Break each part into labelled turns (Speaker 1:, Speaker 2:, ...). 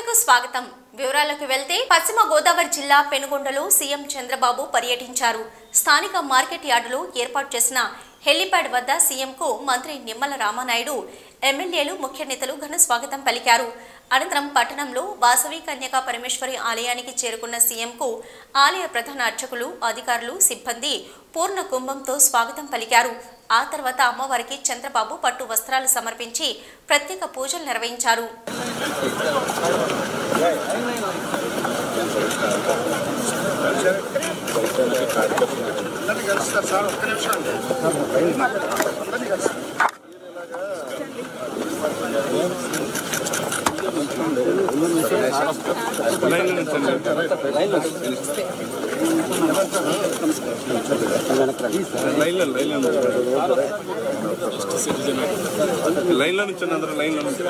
Speaker 1: వార్తలకు స్వాగతం. వివరాలకు వెళ్తే పశ్చిమ గోదావరి జిల్లా పెనుగొండలో సీఎం చంద్రబాబు పర్యటించారు. స్థానిక మార్కెట్ యార్డులో ఏర్పాటు చేసిన హెలిప్యాడ్ వద్ద సీఎంకు మంత్రి నిమ్మల రామానాయుడు, ఎమ్మెల్యేలు, ముఖ్య నేతలు ఘన స్వాగతం పలికారు. అనంతరం పట్టణంలో వాసవి కన్యకా పరమేశ్వరి ఆలయానికి చేరుకున్న సీఎంకు ఆలయ ప్రధాన అర్చకులు, అధికారులు, సిబ్బంది పూర్ణ కుంభంతో స్వాగతం పలికారు. ఆ తర్వాత అమ్మవారికి చంద్రబాబు పట్టు వస్త్రాలు సమర్పించి ప్రత్యేక పూజలు నిర్వహించారు.
Speaker 2: లైన్లో నుంచి అందరూ లైన్లో నుంచి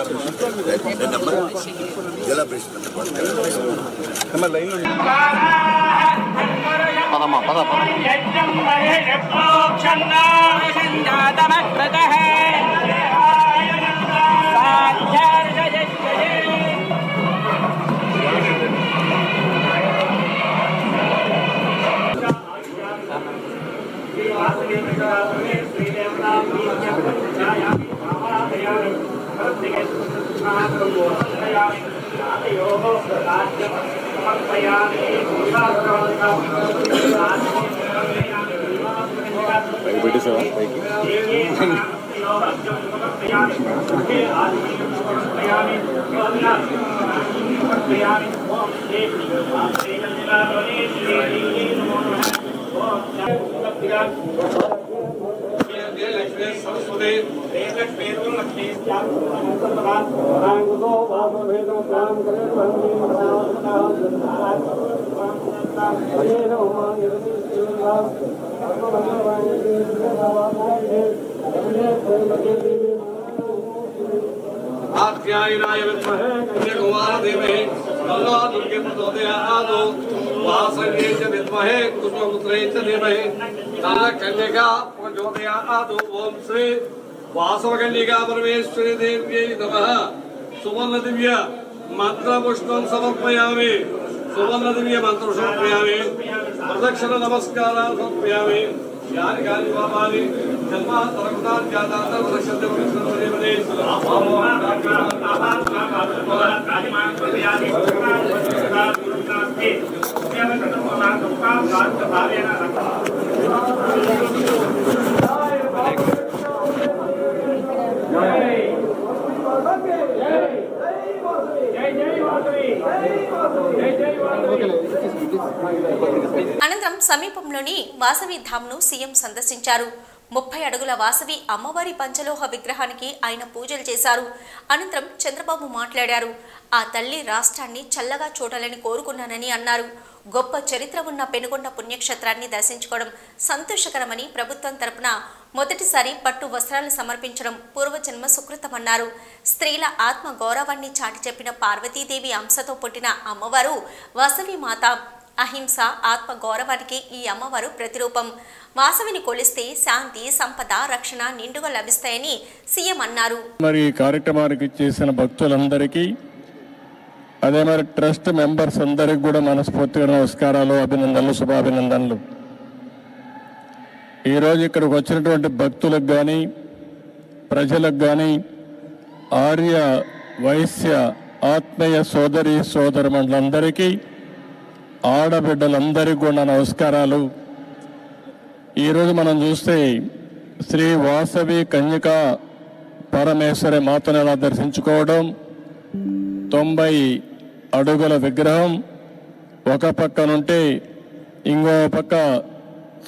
Speaker 3: आध्यायनाय विद्महे कन्याकुमारीधीमहि तन्नो दुर्गे प्रचोदयात् वासव्ये च विद्महे कुसुमपुत्रे च धीमहि तन्नो कन्यका प्रचोदयात् ओम श्री वासवकन्यका परमेश्वरी देव्यै नमः सुवर्ण दिव्य मंत्र पुष्पं समर्पयामि सुवर्ण दिव्य मंत्र समर्पयामि प्रदक्षिण नमस्कार समर्पयामि यानि कानि पापानि जन्मान्तरकृतानि जातानि प्रदक्षिणं प्रदक्षिणं
Speaker 1: అనంతరం సమీపంలోని వాసవి ధామ్ను సీఎం సందర్శించారు. 30 అడుగుల వాసవి అమ్మవారి పంచలోహ విగ్రహానికి ఆయన పూజలు చేశారు. అనంతరం చంద్రబాబు మాట్లాడారు. ఆ తల్లి రాష్ట్రాన్ని చల్లగా చూడాలని కోరుకున్నానని అన్నారు. గొప్ప చరిత్ర ఉన్న పెనుగొండ పుణ్యక్షేత్రాన్ని దర్శించుకోవడం సంతోషకరమని, ప్రభుత్వం తరపున మొదటిసారి పట్టు వస్త్రాలు సమర్పించడం పూర్వజన్మ సుకృతమన్నారు. స్త్రీల ఆత్మ గౌరవాన్ని చాటి చెప్పిన పార్వతీదేవి అంశతో పుట్టిన అమ్మవారు వాసవి మాత. అహింస, ఆత్మ గౌరవానికి ఈ అమ్మవారు ప్రతిరూపం. వాసవిని కొలిస్తే శాంతి, సంపద, రక్షణ నిండుగా లభిస్తాయని సీఎం అన్నారు.
Speaker 4: మరి ఈ కార్యక్రమానికి చేసిన భక్తులందరికీ, అదే మరి ట్రస్ట్ మెంబర్స్ అందరికి కూడా మనస్ఫూర్తిగా నమస్కారాలు, అభినందనలు, శుభాభినందనలు. ఈరోజు ఇక్కడికి వచ్చినటువంటి భక్తులకు కానీ, ప్రజలకు కానీ, ఆర్య వైశ్య ఆత్మీయ సోదరి సోదరులందరికీ, ఆడబిడ్డలందరికీ కూడా నమస్కారాలు. ఈరోజు మనం చూస్తే శ్రీ వాసవి కన్యకా పరమేశ్వరి మాతను ఎలా దర్శించుకోవడం, 90 అడుగుల విగ్రహం ఒక పక్కనుంటే ఇంకో పక్క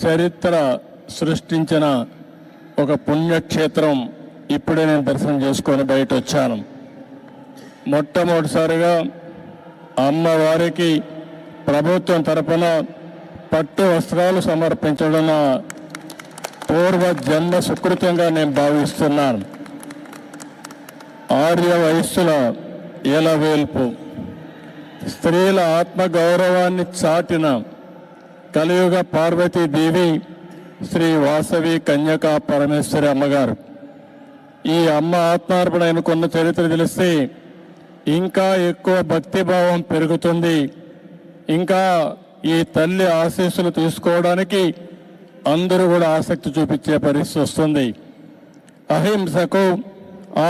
Speaker 4: చరిత్ర సృష్టించిన ఒక పుణ్యక్షేత్రం ఇప్పుడే నేను దర్శనం చేసుకొని బయట వచ్చాను. మొట్టమొదటిసారిగా అమ్మవారికి ప్రభుత్వం తరపున పట్టు వస్త్రాలు సమర్పించడం పూర్వ జన్మ సుకృతంగా నేను భావిస్తున్నాను. ఆర్య వయస్సుల ఎలవేల్పు, స్త్రీల ఆత్మగౌరవాన్ని చాటిన కలియుగ పార్వతీదేవి శ్రీ వాసవి కన్యకా పరమేశ్వరి అమ్మగారు. ఈ అమ్మ ఆత్మార్పణ ఆయనకున్న చరిత్ర తెలిస్తే ఇంకా ఎక్కువ భక్తిభావం పెరుగుతుంది. ఇంకా ఈ తల్లి ఆశీస్సులు తీసుకోవడానికి అందరూ కూడా ఆసక్తి చూపించే పరిస్థితి వస్తుంది. అహింసకు,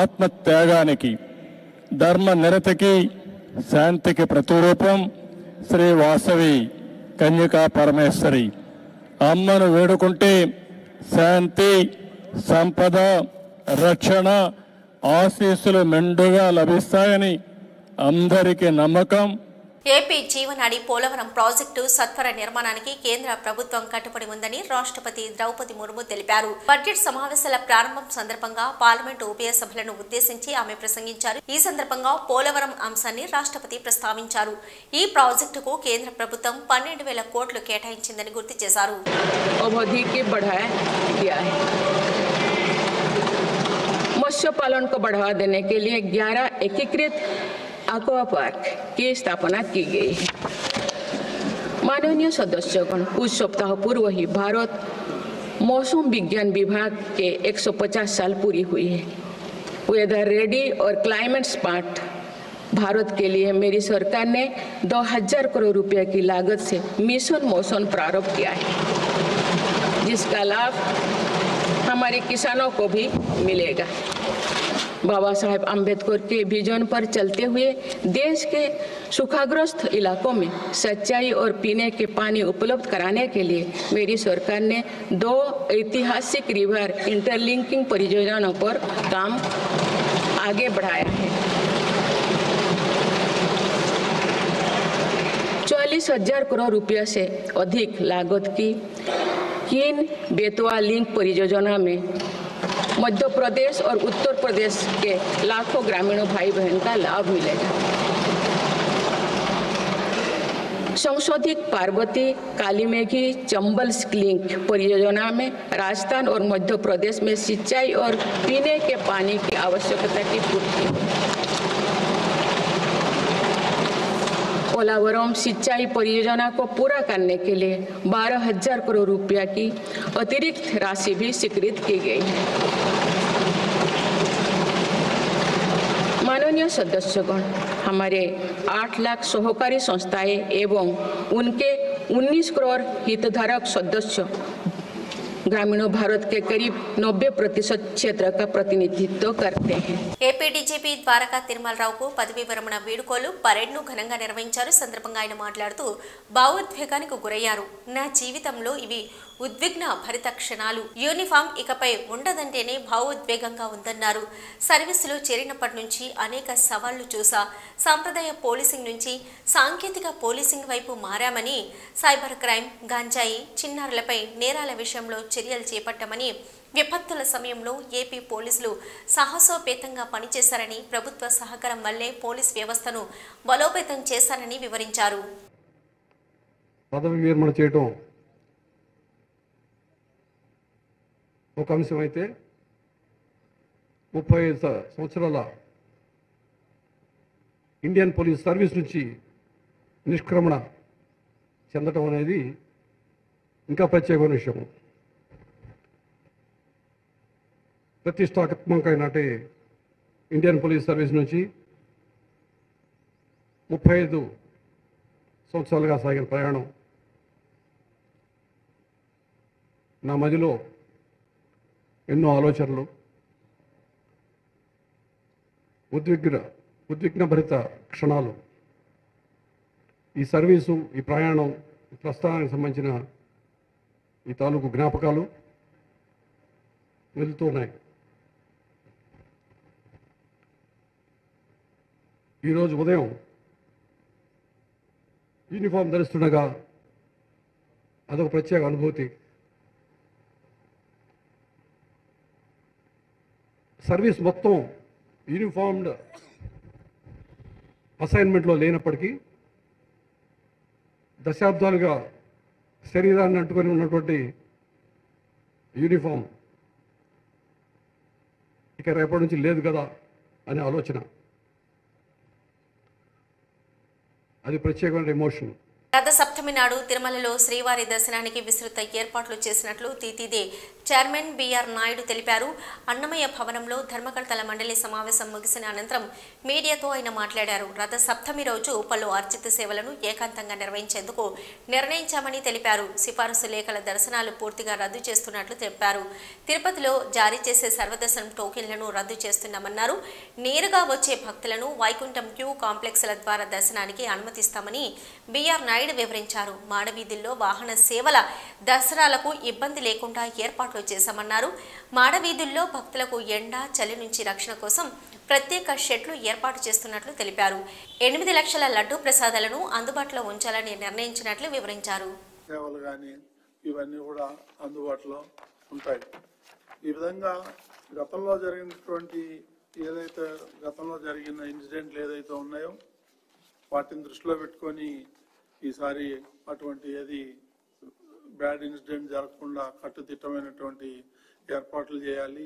Speaker 4: ఆత్మత్యాగానికి, ధర్మ నిరతికి, శాంతికి ప్రతిరూపం శ్రీ వాసవి కన్యకా పరమేశ్వరి. అమ్మను వేడుకుంటే శాంతి, సంపద, రక్షణ, ఆశీస్సులు మెండుగా లభిస్తాయని అందరికీ నమ్మకం.
Speaker 1: ఏపీ జీవనాడి పోలవరం ప్రాజెక్టు సత్వర నిర్మాణానికి కేంద్ర ప్రభుత్వం కట్టుబడి ఉందని రాష్ట్రపతి ద్రౌపది ముర్ము తెలిపారు. బడ్జెట్ సమావేశాల ప్రారంభం సందర్భంగా పార్లమెంటు ఉభయ సభలను ఉద్దేశించి ఆమె ప్రసంగించారు. ఈ సందర్భంగా పోలవరం అంశాన్ని రాష్ట్రపతి ప్రస్తావించారు. ఈ ప్రాజెక్టుకు కేంద్ర ప్రభుత్వం 12,000 కోట్లు కేటాయించిందని గుర్తు చేశారు.
Speaker 2: मत्स्य पालन को बढ़ावा देने के लिए 11 एकीकृत एक्वा पार्क की स्थापना की गई है। माननीय सदस्यगण, कुछ सप्ताह पूर्व ही भारत मौसम विज्ञान विभाग के 150 साल पूरी हुई है। वेदर रेडी और क्लाइमेट स्मार्ट भारत के लिए मेरी सरकार ने 2000 करोड़ रुपए की लागत से मिशन मौसम प्रारंभ किया है, जिसका लाभ हमारे किसानों को भी मिलेगा। बाबा साहेब अम्बेडकर के विजन पर चलते हुए देश के सूखाग्रस्त इलाकों में सिंचाई और पीने के पानी उपलब्ध कराने के लिए मेरी सरकार ने 2 ऐतिहासिक रिवर इंटरलिंकिंग परियोजनाओं पर काम आगे बढ़ाया है। 40,000 करोड़ रुपया से अधिक लागत की कीन बेतवा लिंक परियोजना में मध्य प्रदेश और उत्तर प्रदेश के लाखों ग्रामीणों भाई बहन का लाभ मिलेगा। संशोधित पार्वती कालीमेघी चंबल लिंक परियोजना में राजस्थान और मध्य प्रदेश में सिंचाई और पीने के पानी की आवश्यकता की पूर्ति। पोलावरम सिंचाई परियोजना को पूरा करने के लिए 12,000 करोड़ रुपया की अतिरिक्त राशि भी स्वीकृत की गई है। माननीय सदस्यगण, हमारे 8 लाख सहकारी संस्थाएं एवं उनके 19 करोड़ हितधारक सदस्य ग्रामीणों भारत के करीब 90% क्षेत्र का प्रतिनिधित्व करते हैं।
Speaker 1: ఏపీ డీజీపీ ద్వారకా తిరుమలరావుకు పదవీ విరమణ వేడుకలు పరేడ్ను ఘనంగా నిర్వహించారు. సందర్భంగా ఆయన మాట్లాడుతూ భావోద్వేగానికి గురయ్యారు. నా జీవితంలో ఇవి ఉద్విగ్న భరిత క్షణాలు. యూనిఫామ్ ఇకపై ఉండదంటేనే భావోద్వేగంగా ఉందన్నారు. సర్వీసులో చేరినప్పటి నుంచి అనేక సవాళ్లు చూసా. సాంప్రదాయ పోలీసింగ్ నుంచి సాంకేతిక పోలీసింగ్ వైపు మారామని, సైబర్ క్రైమ్, గంజాయి, చిన్నారులపై నేరాల విషయంలో చర్యలు చేపట్టామని, విపత్తుల సమయంలో ఏపీ పోలీసులు సాహసోపేతంగా పనిచేశారని, ప్రభుత్వ సహకారం వల్లే పోలీస్ వ్యవస్థను బలోపేతం చేశారని వివరించారు.
Speaker 3: పదవి విరమణ చేయడం ఒక అంశం అయితే 35 సంవత్సరాల ఇండియన్ పోలీస్ సర్వీస్ నుంచి నిష్క్రమణ చెందడం అనేది ఇంకా ప్రత్యేకమైన విషయం. ప్రతిష్టాత్మకమైన ఇండియన్ పోలీస్ సర్వీస్ నుంచి 35 సంవత్సరాలుగా సాగిన ప్రయాణం నా మదిలో ఎన్నో ఆలోచనలు, ఉద్విగ్నభరిత క్షణాలు, ఈ సర్వీసు, ఈ ప్రయాణం, ఈ ప్రస్థానానికి సంబంధించిన ఈ తాలూకు జ్ఞాపకాలు వెళ్తూ ఉన్నాయి. ఈరోజు ఉదయం యూనిఫామ్ ధరిస్తుండగా అదొక ప్రత్యేక అనుభూతి. సర్వీస్ మొత్తం యూనిఫామ్డ్ అసైన్మెంట్లో లేనప్పటికీ దశాబ్దాలుగా శరీరాన్ని అంటుకొని ఉన్నటువంటి యూనిఫామ్ ఇక రేపటి నుంచి లేదు కదా అనే ఆలోచన, అది ప్రత్యేకమైన ఎమోషన్.
Speaker 1: రథసప్తమి నాడు తిరుమలలో శ్రీవారి దర్శనానికి విస్తృత ఏర్పాట్లు చేసినట్లు టీటీడీ చైర్మన్ బిఆర్ నాయుడు తెలిపారు. అన్నమయ్య భవనంలో ధర్మకర్తల మండలి సమావేశం ముగిసిన అనంతరం మీడియాతో ఆయన మాట్లాడారు. రథసప్తమి రోజు పలు అర్చిత సేవలను ఏకాంతంగా నిర్వహించేందుకు నిర్ణయించామని తెలిపారు. సిఫారసు లేఖల దర్శనాలు పూర్తిగా రద్దు చేస్తున్నట్లు చెప్పారు. తిరుపతిలో జారీ చేసే సర్వదర్శనం టోకెన్లను రద్దు చేస్తున్నామన్నారు. నేరుగా వచ్చే భక్తులను వైకుంఠం క్యూ కాంప్లెక్స్ల ద్వారా దర్శనానికి అనుమతిస్తామని బిఆర్ నాయుడు వివరించారు. మాడవీధుల్లో వాహన సేవల దసరాలకు ఇబ్బంది లేకుండా ఏర్పాట్లు చేశామన్నారు. మాడవీధుల్లో భక్తులకు ఎండ చలి నుంచి రక్షణ కోసం ప్రత్యేక షెడ్లు ఏర్పాటు చేస్తున్నట్లు తెలిపారు. 8 లక్షల లడ్డూ ప్రసాదాలను అందుబాటులో ఉంచాలని నిర్ణయించినట్లు వివరించారు.
Speaker 5: సేవలు కానీ ఇవన్నీ కూడా అందుబాటులో ఉంటాయి. ఈ విధంగా గతంలో జరిగినటువంటి గతంలో జరిగిన ఇన్సిడెంట్లు ఏదైతే ఉన్నాయో వాటిని దృష్టిలో పెట్టుకొని ఈసారి అటువంటి ఏది బ్యాడ్ ఇన్సిడెంట్ జరగకుండా కట్టుదిట్టమైనటువంటి ఏర్పాట్లు చేయాలి.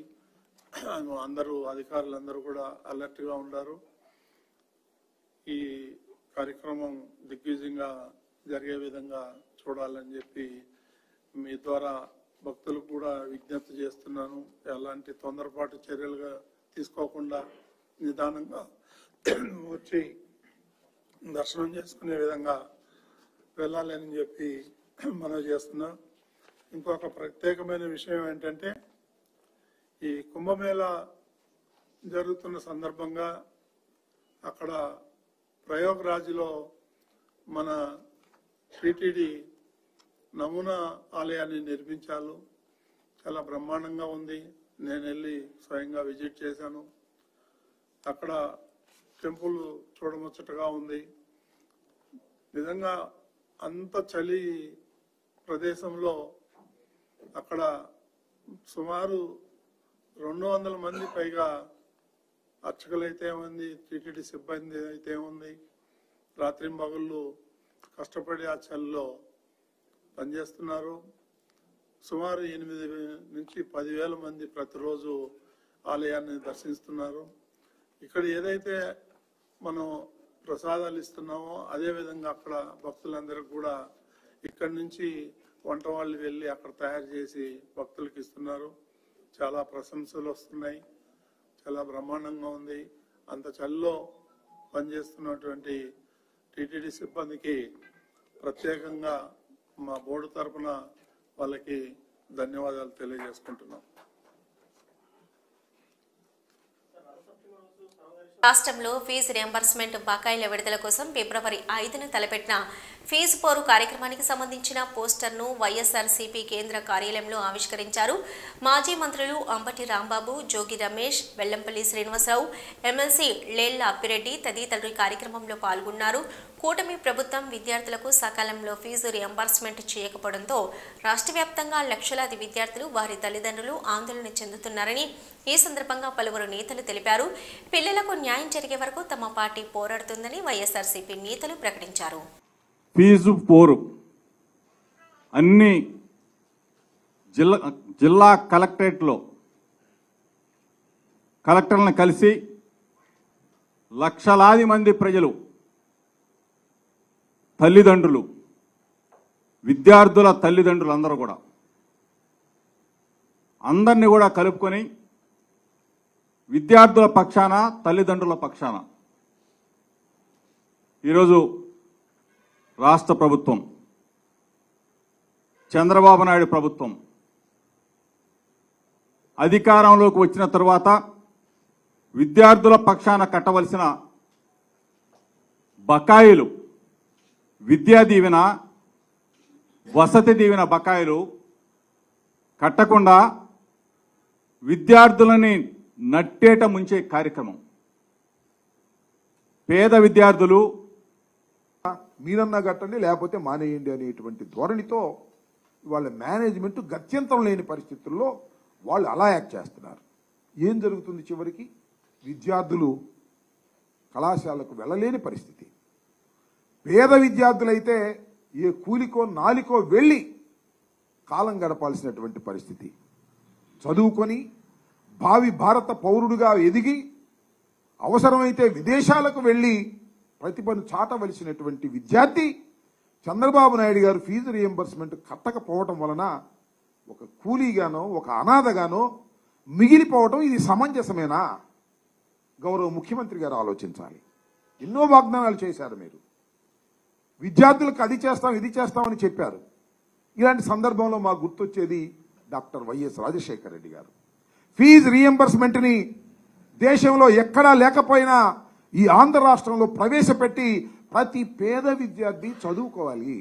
Speaker 5: అందరూ అధికారులందరూ కూడా అలర్ట్గా ఉన్నారు. ఈ కార్యక్రమం దిగ్విజయంగా జరిగే విధంగా చూడాలని చెప్పి మీ ద్వారా భక్తులు కూడా విజ్ఞప్తి చేస్తున్నాను. ఎలాంటి తొందరపాటు చర్యలుగా తీసుకోకుండా నిదానంగా వచ్చి దర్శనం చేసుకునే విధంగా వెళ్ళాలని చెప్పి మనం చేస్తున్నాం. ఇంకొక ప్రత్యేకమైన విషయం ఏంటంటే ఈ కుంభమేళా జరుగుతున్న సందర్భంగా అక్కడ ప్రయాగ్రాజ్లో మన టీటీడీ నమూనా ఆలయాన్ని నిర్మించారు. చాలా బ్రహ్మాండంగా ఉంది. నేను వెళ్ళి స్వయంగా విజిట్ చేశాను. అక్కడ టెంపుల్ చూడముచ్చటగా ఉంది. నిజంగా అంత చలి ప్రదేశంలో అక్కడ సుమారు 200 మంది పైగా అర్చకులైతే ఉంది, టీటీడీ సిబ్బంది అయితే ఉంది. రాత్రింబగళ్ళు కష్టపడి ఆ చలిలో పనిచేస్తున్నారు. సుమారు 8 నుంచి 10,000 మంది ప్రతిరోజు ఆలయాన్ని దర్శిస్తున్నారు. ఇక్కడ ఏదైతే మనం ప్రసాదాలు ఇస్తున్నామో అదేవిధంగా అక్కడ భక్తులందరికీ కూడా ఇక్కడి నుంచి వంట వాళ్ళు వెళ్ళి అక్కడ తయారు చేసి భక్తులకు ఇస్తున్నారు. చాలా ప్రశంసలు వస్తున్నాయి. చాలా బ్రహ్మాండంగా ఉంది. అంత చలిలో పనిచేస్తున్నటువంటి టీటీడీ సిబ్బందికి ప్రత్యేకంగా మా బోర్డు తరఫున వాళ్ళకి ధన్యవాదాలు తెలియజేసుకుంటున్నాం.
Speaker 1: రాష్ట్రంలో ఫీజు రియంబర్స్మెంట్ బకాయిల విడుదల కోసం ఫిబ్రవరి 5న తలపెట్టిన ఫీజు పోరు కార్యక్రమానికి సంబంధించిన పోస్టర్ను వైఎస్ఆర్సీపీ కేంద్ర కార్యాలయంలో ఆవిష్కరించారు. మాజీ మంత్రులు అంబటి రాంబాబు, జోగి రమేష్, వెల్లంపల్లి శ్రీనివాసరావు, ఎమ్మెల్సీ లేళ్ల అప్పిరెడ్డి తదితరులు ఈ కార్యక్రమంలో పాల్గొన్నారు. కూటమి ప్రభుత్వం విద్యార్థులకు సకాలంలో ఫీజు రియంబర్స్మెంట్ చేయకపోవడంతో రాష్ట్ర వ్యాప్తంగా లక్షలాది విద్యార్థులు వారి తల్లిదండ్రులు ఆందోళన చెందుతున్నారని ఈ సందర్భంగా పలువురు నేతలు తెలిపారు. పిల్లలకు న్యాయం జరిగే వరకు తమ పార్టీ పోరాడుతుందని వైఎస్ఆర్సీపీ నేతలు ప్రకటించారు.
Speaker 6: ఫీజు పోరు అన్ని జిల్లా కలెక్టరేట్లో కలెక్టర్లను కలిసి లక్షలాది మంది ప్రజలు, తల్లిదండ్రులు, విద్యార్థుల తల్లిదండ్రులు అందరూ కూడా అందరినీ కూడా కలుపుకొని విద్యార్థుల పక్షాన, తల్లిదండ్రుల పక్షాన ఈరోజు రాష్ట్ర ప్రభుత్వం, చంద్రబాబు నాయుడు ప్రభుత్వం అధికారంలోకి వచ్చిన తరువాత విద్యార్థుల పక్షాన కట్టవలసిన బకాయిలు, విద్యా దీవెన, వసతి దీవెన బకాయిలు కట్టకుండా విద్యార్థులని నట్టేట ముంచే కార్యక్రమం. పేద విద్యార్థులు
Speaker 7: మీరన్నా కట్టండి లేకపోతే మానేయండి అనేటువంటి ధోరణితో వాళ్ళ మేనేజ్మెంట్ గత్యంతరం లేని పరిస్థితుల్లో వాళ్ళు అలా యాక్ట్ చేస్తున్నారు. ఏం జరుగుతుంది? చివరికి విద్యార్థులు కళాశాలకు వెళ్ళలేని పరిస్థితి. పేద విద్యార్థులైతే ఏ కూలికో నాలికో వెళ్ళి కాలం గడపాల్సినటువంటి పరిస్థితి. చదువుకొని భావి భారత పౌరుడిగా ఎదిగి అవసరమైతే విదేశాలకు వెళ్ళి ప్రతిభను చాటవలసినటువంటి విద్యార్థి చంద్రబాబు నాయుడు గారు ఫీజు రియంబర్స్మెంట్ కట్టకపోవటం వలన ఒక కూలీగానో ఒక అనాథగానో మిగిలిపోవటం ఇది సమంజసమేనా? గౌరవ ముఖ్యమంత్రి గారు ఆలోచించాలి. ఎన్నో వాగ్దానాలు చేశారు మీరు, విద్యార్థులకు అది చేస్తాం ఇది చేస్తామని చెప్పారు. ఇలాంటి సందర్భంలో మాకు గుర్తొచ్చేది డాక్టర్ వైఎస్ రాజశేఖర రెడ్డి గారు. ఫీజు రియంబర్స్మెంట్ని దేశంలో ఎక్కడా లేకపోయినా ఈ ఆంధ్ర రాష్ట్రంలో ప్రవేశపెట్టి ప్రతి పేద విద్యార్థి చదువుకోవాలి,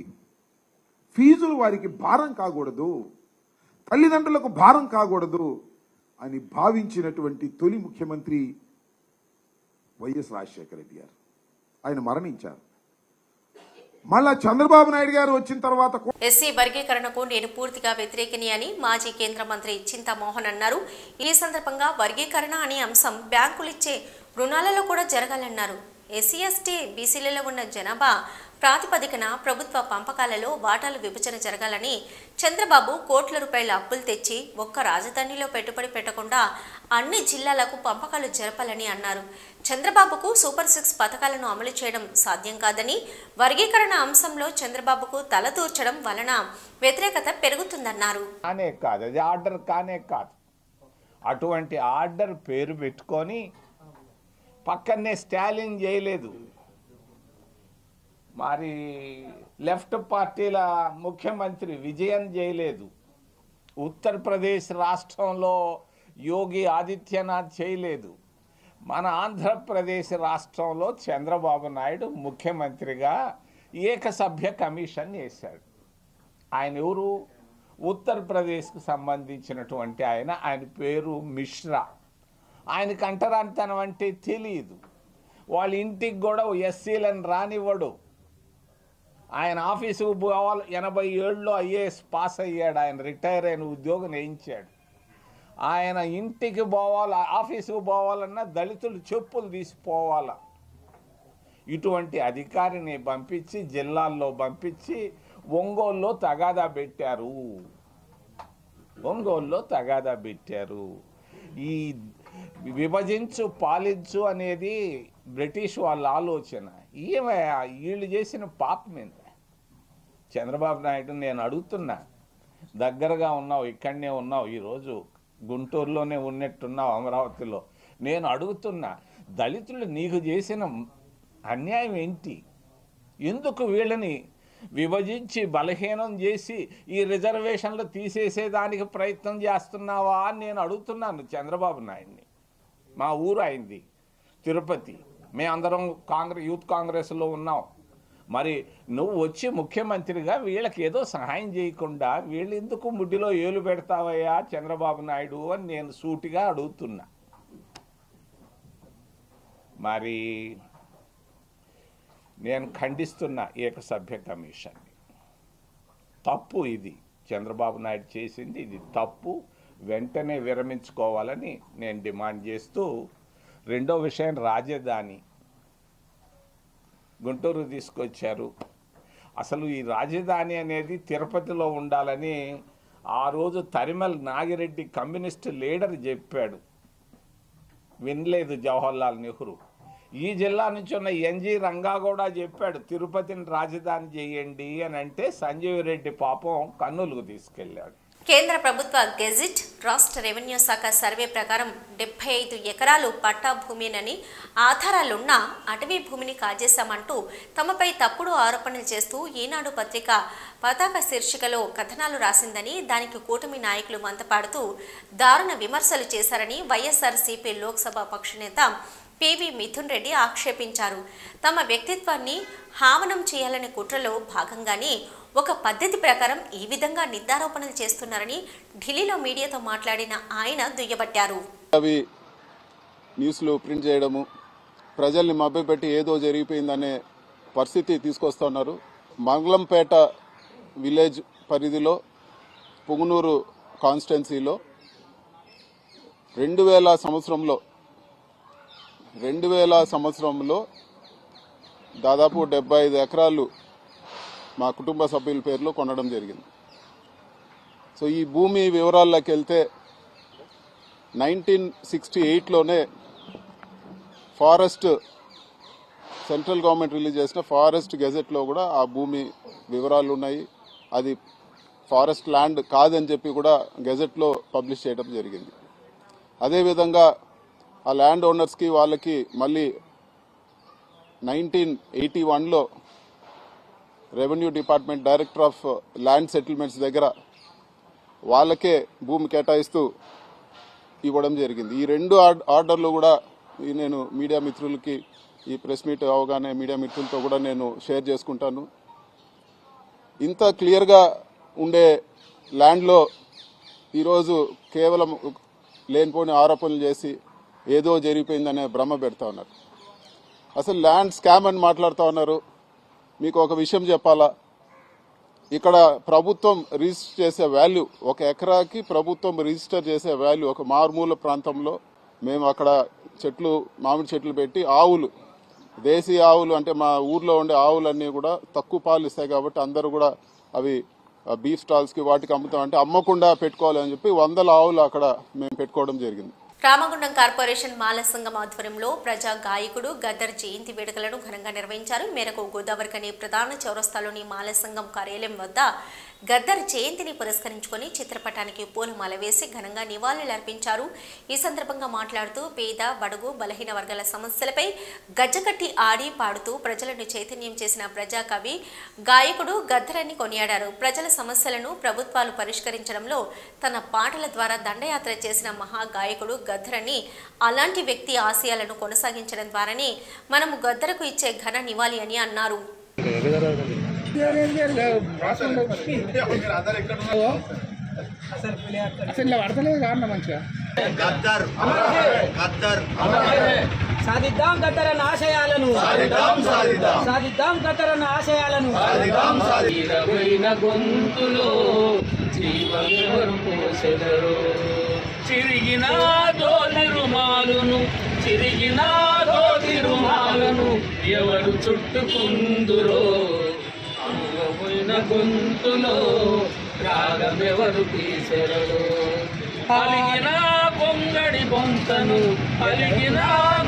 Speaker 7: ఫీజులు వారికి భారం కాకూడదు, తల్లిదండ్రులకు భారం కాకూడదు అని భావించినటువంటి తొలి ముఖ్యమంత్రి వైఎస్ రాజశేఖర రెడ్డి గారు. ఆయన మరణించారు. మళ్ళా చంద్రబాబు నాయుడు గారు వచ్చిన తర్వాత
Speaker 1: ఎస్సీ వర్గీకరణకు నేను పూర్తిగా వ్యతిరేకిని అని మాజీ కేంద్ర మంత్రి చింతామోహన్ అన్నారు. ఈ సందర్భంగా వర్గీకరణ అనే అంశం బ్యాంకులిచ్చే రుణాలలో కూడా జరగాలన్నారు. ఎస్సీ ఎస్టీ బీసీలలో ఉన్న జనాభా ప్రాతిపదికన ప్రభుత్వ పంపకాలలో వాటాల విభజన జరగాలని, చంద్రబాబు కోట్ల రూపాయల అప్పులు తెచ్చి ఒక్క రాజధానిలో పెట్టుబడి పెట్టకుండా అన్ని జిల్లాలకు పంపకాలు జరపాలని అన్నారు. చంద్రబాబుకు సూపర్ 6 పథకాలను అమలు చేయడం సాధ్యం కాదని, వర్గీకరణ అంశంలో చంద్రబాబుకు తలదూర్చడం వలన వ్యతిరేకత పెరుగుతుందన్నారు.
Speaker 8: అటువంటి ఆర్డర్ పేరు పెట్టుకొని పక్కనే స్టాలిన్ చేయలేదు, మరి లెఫ్ట్ పార్టీల ముఖ్యమంత్రి విజయన్ చేయలేదు, ఉత్తరప్రదేశ్ రాష్ట్రంలో యోగి ఆదిత్యనాథ్ చేయలేదు, మన ఆంధ్రప్రదేశ్ రాష్ట్రంలో చంద్రబాబు నాయుడు ముఖ్యమంత్రిగా ఏకసభ్య కమిషన్ వేశాడు. ఆయన ఎవరు? ఉత్తరప్రదేశ్కు సంబంధించినటువంటి ఆయన పేరు మిశ్రా. ఆయనకు అంటరానితనం అంటే తెలియదు. వాళ్ళ ఇంటికి కూడా ఎస్సీలను రానివ్వడు. ఆయన ఆఫీసుకు పోవాలి, 87లో ఐఏఎస్ పాస్ అయ్యాడు, ఆయన రిటైర్ అయిన ఉద్యోగం వేయించాడు. ఆయన ఇంటికి పోవాలి, ఆఫీసుకు పోవాలన్నా దళితులు చెప్పులు తీసిపోవాలా. ఇటువంటి అధికారిని పంపించి జిల్లాల్లో పంపించి ఒంగోలులో తగాదా పెట్టారు. ఈ విభజించు పాలించు అనేది బ్రిటిష్ వాళ్ళ ఆలోచన. వీళ్ళు చేసిన పాపమేంది? చంద్రబాబు నాయుడు నేను అడుగుతున్నా, దగ్గరగా ఉన్నావు, ఇక్కడనే ఉన్నావు, ఈరోజు గుంటూరులోనే ఉన్నట్టున్నావు, అమరావతిలో. నేను అడుగుతున్నా, దళితులు నీకు చేసిన అన్యాయం ఏంటి? ఎందుకు వీళ్ళని విభజించి బలహీనం చేసి ఈ రిజర్వేషన్లు తీసేసేదానికి ప్రయత్నం చేస్తున్నావా అని నేను అడుగుతున్నాను చంద్రబాబు నాయుడిని. మా ఊరు అయింది తిరుపతి, మేమందరం యూత్ కాంగ్రెస్లో ఉన్నాం. మరి నువ్వు వచ్చి ముఖ్యమంత్రిగా వీళ్ళకి ఏదో సహాయం చేయకుండా వీళ్ళు ఎందుకు ముడ్డిలో ఏలు పెడతావయ్యా చంద్రబాబు నాయుడు అని నేను సూటిగా అడుగుతున్నా. మరి నేను ఖండిస్తున్నా ఏకసభ్య కమిషన్ని. తప్పు ఇది, చంద్రబాబు నాయుడు చేసింది ఇది తప్పు, వెంటనే విరమించుకోవాలని నేను డిమాండ్ చేస్తూ, రెండో విషయం రాజధాని. గుంటూరు తీసుకొచ్చారు. అసలు ఈ రాజధాని అనేది తిరుపతిలో ఉండాలని ఆ రోజు తరిమల్ నాగిరెడ్డి కమ్యూనిస్ట్ లీడర్ చెప్పాడు, వినలేదు జవహర్లాల్ నెహ్రూ. ఈ జిల్లా నుంచి ఉన్న ఎన్జి రంగా కూడా చెప్పాడు తిరుపతిని రాజధాని చేయండి అని అంటే సంజీవ్ రెడ్డి పాపం కర్నూలుకు తీసుకెళ్లాడు.
Speaker 1: కేంద్ర ప్రభుత్వ గెజిట్ రాష్ట్ర రెవెన్యూ శాఖ సర్వే ప్రకారం 75 ఎకరాలు పట్టా భూమినని, ఆధారాలున్న అటవీ భూమిని కాజేశామంటూ తమపై తప్పుడు ఆరోపణలు చేస్తూ ఈనాడు పత్రిక పతాక శీర్షికలో కథనాలు రాసిందని, దానికి కూటమి నాయకులు మంతపాడుతూ దారుణ విమర్శలు చేశారని వైఎస్ఆర్సీపీ లోక్సభ పక్షనేత పివి మిథున్ రెడ్డి ఆక్షేపించారు. తమ వ్యక్తిత్వాన్ని హావనం చేయాలనే కుట్రలో భాగంగానే ఒక పద్ధతి ప్రకారం ఈ విధంగా నిందారోపణలు చేస్తున్నారని ఢిల్లీలో మీడియాతో మాట్లాడిన ఆయన దుయ్యబట్టారు.
Speaker 9: అవి న్యూస్లు ప్రింట్ చేయడము, ప్రజల్ని మభ్యపెట్టి ఏదో జరిగిపోయిందనే పరిస్థితి తీసుకొస్తున్నారు. మంగళంపేట విలేజ్ పరిధిలో పుంగనూరు కాన్స్టిట్యున్సీలో 2000 సంవత్సరంలో దాదాపు 75 ఎకరాలు మా కుటుంబ సభ్యుల పేరులో కొనడం జరిగింది. సో ఈ భూమి వివరాల్లోకి వెళ్తే 1968లోనే ఫారెస్ట్ సెంట్రల్ గవర్నమెంట్ రిలీజ్ చేసిన ఫారెస్ట్ గెజెట్లో కూడా ఆ భూమి వివరాలు ఉన్నాయి. అది ఫారెస్ట్ ల్యాండ్ కాదని చెప్పి కూడా గెజెట్లో పబ్లిష్ చేయడం జరిగింది. అదేవిధంగా ఆ ల్యాండ్ ఓనర్స్కి వాళ్ళకి మళ్ళీ 1981లో revenue department director of land settlements దగ్గర వాళ్ళకే భూమి కేటాయిస్తూ ఇవ్వడం జరిగింది. ఈ 2 ఆర్డర్లు కూడా నేను మీడియా మిత్రులకి ఈ ప్రెస్ మీట్ అవగానే మీడియా మిత్రులతో కూడా నేను షేర్ చేసుకుంటాను. ఇంత క్లియర్గా ఉండే ల్యాండ్లో ఈరోజు కేవలం లేనిపోని ఆరోపణలు చేసి ఏదో జరిగిపోయిందనే భ్రమ పెడతా ఉన్నారు. అసలు ల్యాండ్ స్కామ్ అని మాట్లాడుతూ ఉన్నారు. మీకు ఒక విషయం చెప్పాలా, ఇక్కడ ప్రభుత్వం రిజిస్టర్ చేసే వాల్యూ, 1 ఎకరాకి ప్రభుత్వం రిజిస్టర్ చేసే వాల్యూ, ఒక మారుమూల ప్రాంతంలో మేము అక్కడ చెట్లు, మామిడి చెట్లు పెట్టి ఆవులు, దేశీ ఆవులు అంటే మా ఊర్లో ఉండే ఆవులన్నీ కూడా తక్కువ పాలు ఇస్తాయి కాబట్టి అందరూ కూడా అవి బీఫ్ స్టాల్స్కి వాటికి అమ్ముతాం అంటే అమ్మకుండా పెట్టుకోవాలని చెప్పి 100 ఆవులు అక్కడ మేము పెట్టుకోవడం జరిగింది.
Speaker 1: రామగుండం కార్పొరేషన్ మాల సంఘం ఆధ్వర్యంలో ప్రజా గాయకుడు గద్దర్ జయంతి వేడుకలను ఘనంగా నిర్వహించారు. మేరకు గోదావరికని ప్రధాన చౌరస్తాలోని మాల సంఘం కార్యాలయం వద్ద గద్దర్ జయంతిని పురస్కరించుకొని చిత్రపటానికి పూలమాల వేసి ఘనంగా నివాళులర్పించారు. ఈ సందర్భంగా మాట్లాడుతూ పేద, బడుగు, బలహీన వర్గాల సమస్యలపై గజ్జకట్టి ఆడి పాడుతూ ప్రజలను చైతన్యం చేసిన ప్రజాకవి గాయకుడు గద్దర్ అని కొనియాడారు. ప్రజల సమస్యలను ప్రభుత్వాలు పరిష్కరించడంలో తన పాటల ద్వారా దండయాత్ర చేసిన మహాగాయకుడు గద్దర్ అని, అలాంటి వ్యక్తి ఆశయాలను కొనసాగించడం ద్వారానే మనము గద్దర్కు ఇచ్చే ఘన నివాళి అని అన్నారు.
Speaker 10: సాధిద్దాం గద్దరన్న ఆశయాలను, సాధిద్దాం గద్దరన్న ఆశయాలను. గొంతులో జీవనెవరు పోసెదరు, చిరిగినాదో తిరుమాలును, చిరిగినాదో తిరుమాలను ఎవరు చుట్టుకుందురో, పోయిన గొంతులో రాగమెవరు తీసెరలో. పలిగిన గొంగడి బొంతను, పలిగిన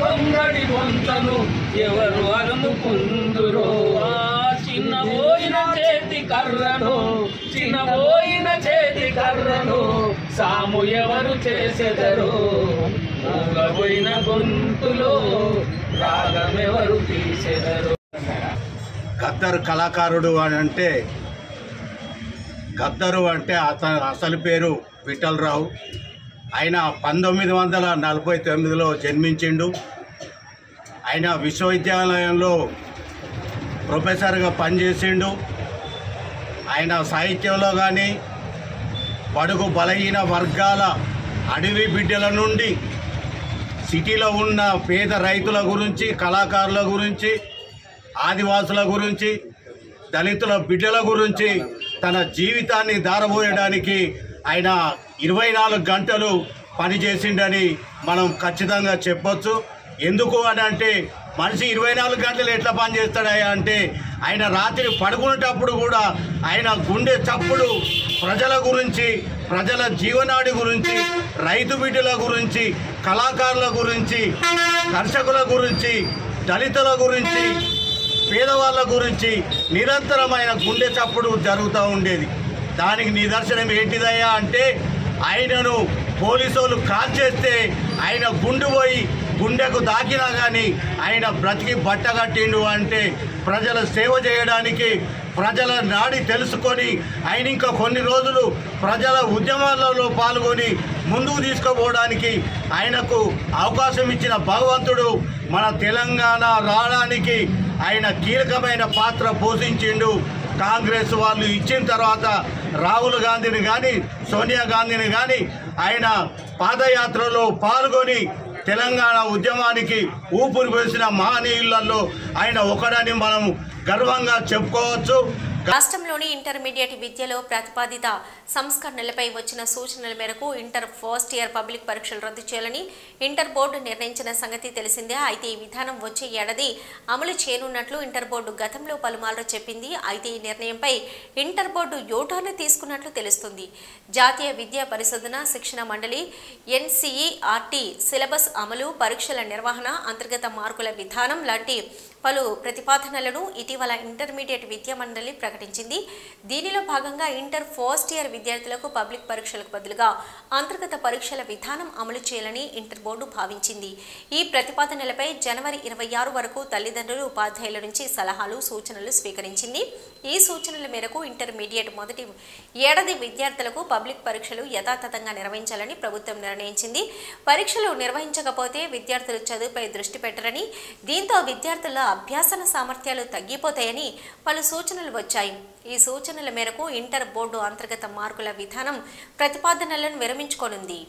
Speaker 10: గొంగడి బొంతను ఎవరు అనుకుందురో. చిన్నబోయిన చేతి కర్రను, చిన్నబోయిన చేతి కర్రను సాము ఎవరు చేసెదరో. పోయిన గొంతులో రాగమెవరు తీసెదరో.
Speaker 11: గద్దర్ కళాకారుడు అని అంటే, గద్దరు అంటే అతని అసలు పేరు విఠలరావు. ఆయన 1949లో జన్మించిండు. ఆయన విశ్వవిద్యాలయంలో ప్రొఫెసర్గా పనిచేసిండు. ఆయన సాహిత్యంలో కానీ బడుగు బలహీన వర్గాల అడవి బిడ్డల నుండి సిటీలో ఉన్న పేద రైతుల గురించి, కళాకారుల గురించి, ఆదివాసుల గురించి, దళితుల బిడ్డల గురించి తన జీవితాన్ని దారబోయడానికి ఆయన 24 గంటలు పనిచేసిండని మనం ఖచ్చితంగా చెప్పొచ్చు. ఎందుకు అని అంటే మనిషి 24 గంటలు ఎట్లా పనిచేస్తాడయ్యా అంటే, ఆయన రాత్రి పడుకునేటప్పుడు కూడా ఆయన గుండె చప్పుడు ప్రజల గురించి, ప్రజల జీవనాడి గురించి, రైతు బిడ్డల గురించి, కళాకారుల గురించి, కర్షకుల గురించి, దళితుల గురించి, పేదవాళ్ళ గురించి నిరంతరమైన గుండె చప్పుడు జరుగుతూ ఉండేది. దానికి నిదర్శనం ఏంటిదయ్యా అంటే, ఆయనను పోలీసులు కాల్చేస్తే ఆయన గుండు పోయి గుండెకు దాకినా కానీ ఆయన బ్రతికి బట్టగట్టిండు అంటే ప్రజల సేవ చేయడానికి, ప్రజల నాడి తెలుసుకొని ఆయన ఇంకా కొన్ని రోజులు ప్రజల ఉద్యమాలలో పాల్గొని ముందుకు తీసుకుపోవడానికి ఆయనకు అవకాశం ఇచ్చిన భగవంతుడు మన తెలంగాణ రావడానికి ఆయన కీలకమైన పాత్ర పోషించిండు. కాంగ్రెస్ వాళ్ళు ఇచ్చిన తర్వాత రాహుల్ గాంధీని కానీ, సోనియా గాంధీని కానీ ఆయన పాదయాత్రలో పాల్గొని తెలంగాణ ఉద్యమానికి ఊపిరి పోసిన మహనీయులలో ఆయన ఒకడని మనం గర్వంగా చెప్పుకోవచ్చు.
Speaker 1: రాష్ట్రంలోని ఇంటర్మీడియట్ విద్యలో ప్రతిపాదిత సంస్కరణలపై వచ్చిన సూచనల మేరకు ఇంటర్ ఫస్ట్ ఇయర్ పబ్లిక్ పరీక్షలు రద్దు చేయాలని ఇంటర్ బోర్డు నిర్ణయించిన సంగతి తెలిసిందే. అయితే ఈ విధానం వచ్చే ఏడాది అమలు చేయనున్నట్లు ఇంటర్ బోర్డు గతంలో పలుమార్లు చెప్పింది. అయితే ఈ నిర్ణయంపై ఇంటర్ బోర్డు యోటాను తీసుకున్నట్లు తెలుస్తుంది. జాతీయ విద్యా పరిశోధన శిక్షణ మండలి NCERT సిలబస్ అమలు, పరీక్షల నిర్వహణ, అంతర్గత మార్కుల విధానం లాంటి పలు ప్రతిపాదనలను ఇటీవల ఇంటర్మీడియట్ విద్యా మండలి ప్రకటించింది. దీనిలో భాగంగా ఇంటర్ ఫస్ట్ ఇయర్ విద్యార్థులకు పబ్లిక్ పరీక్షలకు బదులుగా అంతర్గత పరీక్షల విధానం అమలు చేయాలని ఇంటర్ బోర్డు భావించింది. ఈ ప్రతిపాదనలపై జనవరి 26 వరకు తల్లిదండ్రులు, ఉపాధ్యాయుల నుంచి సలహాలు, సూచనలు స్వీకరించింది. ఈ సూచనల మేరకు ఇంటర్మీడియట్ మొదటి ఏడాది విద్యార్థులకు పబ్లిక్ పరీక్షలు యథాతథంగా నిర్వహించాలని ప్రభుత్వం నిర్ణయించింది. పరీక్షలు నిర్వహించకపోతే విద్యార్థులు చదువుపై దృష్టి పెట్టరని, దీంతో విద్యార్థుల అభ్యాసన సామర్థ్యాలు తగ్గిపోతాయని పలు సూచనలు వచ్చాయి. ఈ సూచనల మేరకు ఇంటర్ బోర్డు అంతర్గత మార్కుల విధానం ప్రతిపాదనలను విరమించుకోనుంది.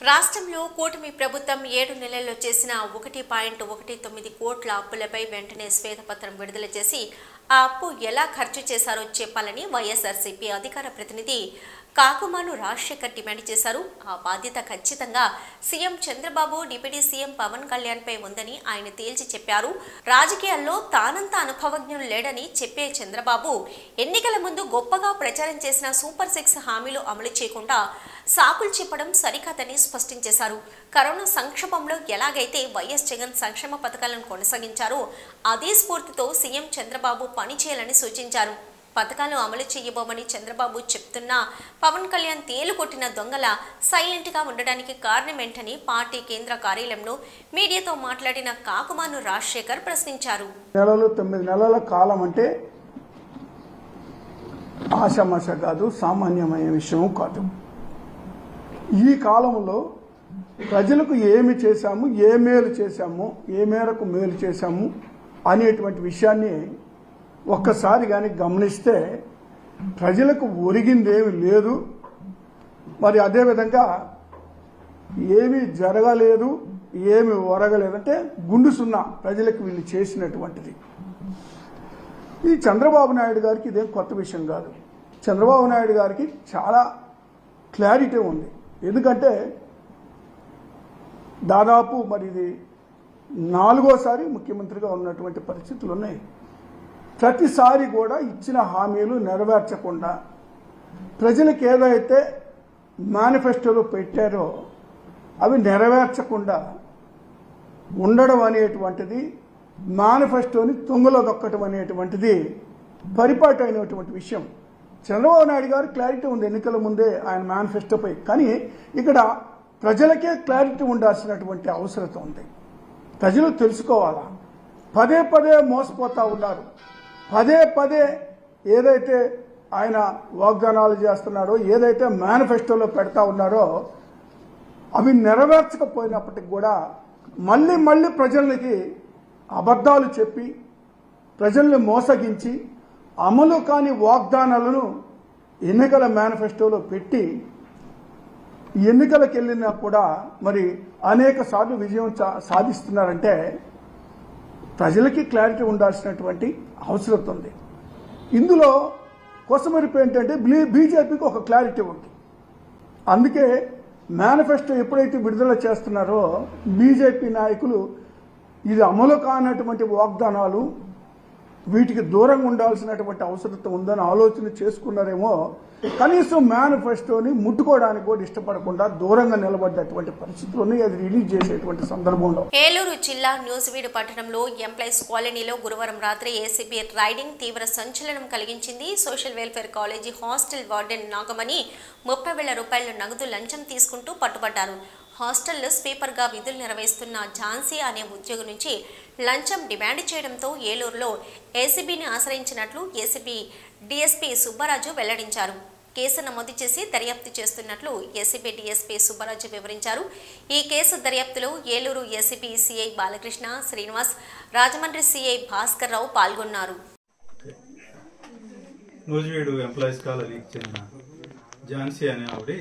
Speaker 1: రాష్ట్రంలో కూటమి ప్రభుత్వం 7 నెలల్లో చేసిన 1.19 కోట్ల అప్పులపై వెంటనే శ్వేతపత్రం విడుదల చేసి ఆ అప్పు ఎలా ఖర్చు చేశారో చెప్పాలని వైఎస్ఆర్సీపీ అధికార ప్రతినిధి కాకుమాను రాజశేఖర్ డిమాండ్ చేశారు. ఆ బాధ్యత ఖచ్చితంగా CM Chandrababu, deputy CM Pawan Kalyan పై ఉందని ఆయన తేల్చి చెప్పారు. రాజకీయాల్లో తానంత అనుభవజ్ఞులు లేడని చెప్పే చంద్రబాబు ఎన్నికల ముందు గొప్పగా ప్రచారం చేసిన సూపర్ 6 హామీలు అమలు చేయకుండా సాకులు చెప్పడం సరికాదని స్పష్టం చేశారు. కరోనా సంక్షోభంలో ఎలాగైతే వైఎస్ జగన్ సంక్షేమ పథకాలను కొనసాగించారో అదే స్ఫూర్తితో సీఎం చంద్రబాబు పనిచేయాలని సూచించారు. పథకాలు అమలు చేయబోమని చంద్రబాబు చెప్తున్నా పవన్ కళ్యాణ్ తేలుకొట్టిన దొంగల సైలెంట్ గా ఉండడానికి కారణమేంటని పార్టీ కేంద్ర కార్యాలయంలో మీడియాతో మాట్లాడిన కాకుమాను రాజశేఖర్ ప్రశ్నించారు.
Speaker 12: 9 నెలల కాలం అంటే ఆషామాష కాదు, సామాన్యమైన విషయం కాదు. ఈ కాలంలో ప్రజలకు ఏమి చేశాము, ఏ మేలు చేశాము, ఏ మేరకు మేలు చేశాము అనేటువంటి విషయాన్ని ఒక్కసారి కానీ గమనిస్తే ప్రజలకు ఒరిగిందేమి లేదు. మరి అదేవిధంగా ఏమీ జరగలేదు, ఏమి ఒరగలేదంటే గుండు సున్నా ప్రజలకు వీళ్ళు చేసినటువంటిది. ఈ చంద్రబాబు నాయుడు గారికి ఇదేం కొత్త విషయం కాదు. చంద్రబాబు నాయుడు గారికి చాలా క్లారిటీ ఉంది. ఎందుకంటే దాదాపు మరి ఇది 4వ ముఖ్యమంత్రిగా ఉన్నటువంటి పరిస్థితులు ఉన్నాయి. ప్రతిసారి కూడా ఇచ్చిన హామీలు నెరవేర్చకుండా ప్రజలకు ఏదైతే మేనిఫెస్టోలో పెట్టారో అవి నెరవేర్చకుండా ఉండడం అనేటువంటిది, మేనిఫెస్టోని తుంగలో దొక్కటం అనేటువంటిది పరిపాటి అయినటువంటి విషయం. చంద్రబాబు నాయుడు గారు క్లారిటీ ఉంది ఎన్నికల ముందే ఆయన మేనిఫెస్టోపై. కానీ ఇక్కడ ప్రజలకే క్లారిటీ ఉండాల్సినటువంటి అవసరం ఉంది. ప్రజలు తెలుసుకోవాలా. పదే పదే మోసపోతా ఉన్నారు. పదే పదే ఏదైతే ఆయన వాగ్దానాలు చేస్తున్నారో, ఏదైతే మేనిఫెస్టోలో పెడతా ఉన్నారో అవి నెరవేర్చకపోయినప్పటికి కూడా మళ్ళీ మళ్ళీ ప్రజలకి అబద్ధాలు చెప్పి ప్రజల్ని మోసగించి అమలు కాని వాగ్దానాలను ఎన్నికల మేనిఫెస్టోలో పెట్టి ఎన్నికలకు వెళ్ళినా కూడా మరి అనేక సార్లు విజయం సాధిస్తున్నారంటే ప్రజలకి క్లారిటీ ఉండాల్సినటువంటి అవసరం ఉంది. ఇందులో కొసమెరుపు ఏంటంటే బీజేపీకి ఒక క్లారిటీ ఉంది. అందుకే మేనిఫెస్టో ఎప్పుడైతే విడుదల చేస్తున్నారో బీజేపీ నాయకులు ఇది అమలు కానటువంటి వాగ్దానాలు, వీటికి దూరంగా ఉండాల్సినటువంటి అవసరం ఉందని ఆలోచన చేసుకున్నారేమో. కనీసం మేనిఫెస్టోని ముట్టుకోవడానికి కూడా ఇష్టపడకుండా దూరంగా నిలబడ్డటువంటి పరిస్థితుల్లోనే అది రిలీజ్ చేసేటువంటి సందర్భంలో
Speaker 1: ఏలూరు జిల్లా న్యూజివీడు పట్టణంలో ఎంప్లాయీస్ కాలనీలో గురువారం రాత్రి ఏసీబీ రైడింగ్ తీవ్ర సంచలనం కలిగించింది. Social welfare college hostel warden Nagamani 30,000 రూపాయల నగదు లంచం తీసుకుంటూ పట్టుబడ్డారు. హాస్టల్లో స్వీపర్గా విధులు నిర్వహిస్తున్న ఝాన్సీ అనే ఉద్యోగి నుంచి లంచం డిమాండ్ చేయడంతో ఏలూరులో ఏసీబీని ఆశ్రయించినట్లు ఏసీబీ డీఎస్పీ సుబ్బరాజు వెల్లడించారు. కేసు నమోదు చేసి దర్యాప్తు చేస్తున్నట్లు ఏసీబీ డీఎస్పీ సుబ్బరాజు వివరించారు. ఈ కేసు దర్యాప్తులో Eluru ACB CI Balakrishna, Srinivas, Rajahmundry CI Bhaskar Rao పాల్గొన్నారు.
Speaker 13: నూజివీడు ఎంప్లాయీస్ కాలనీకి చెందిన ఝాన్సీ అనే ఆవిడ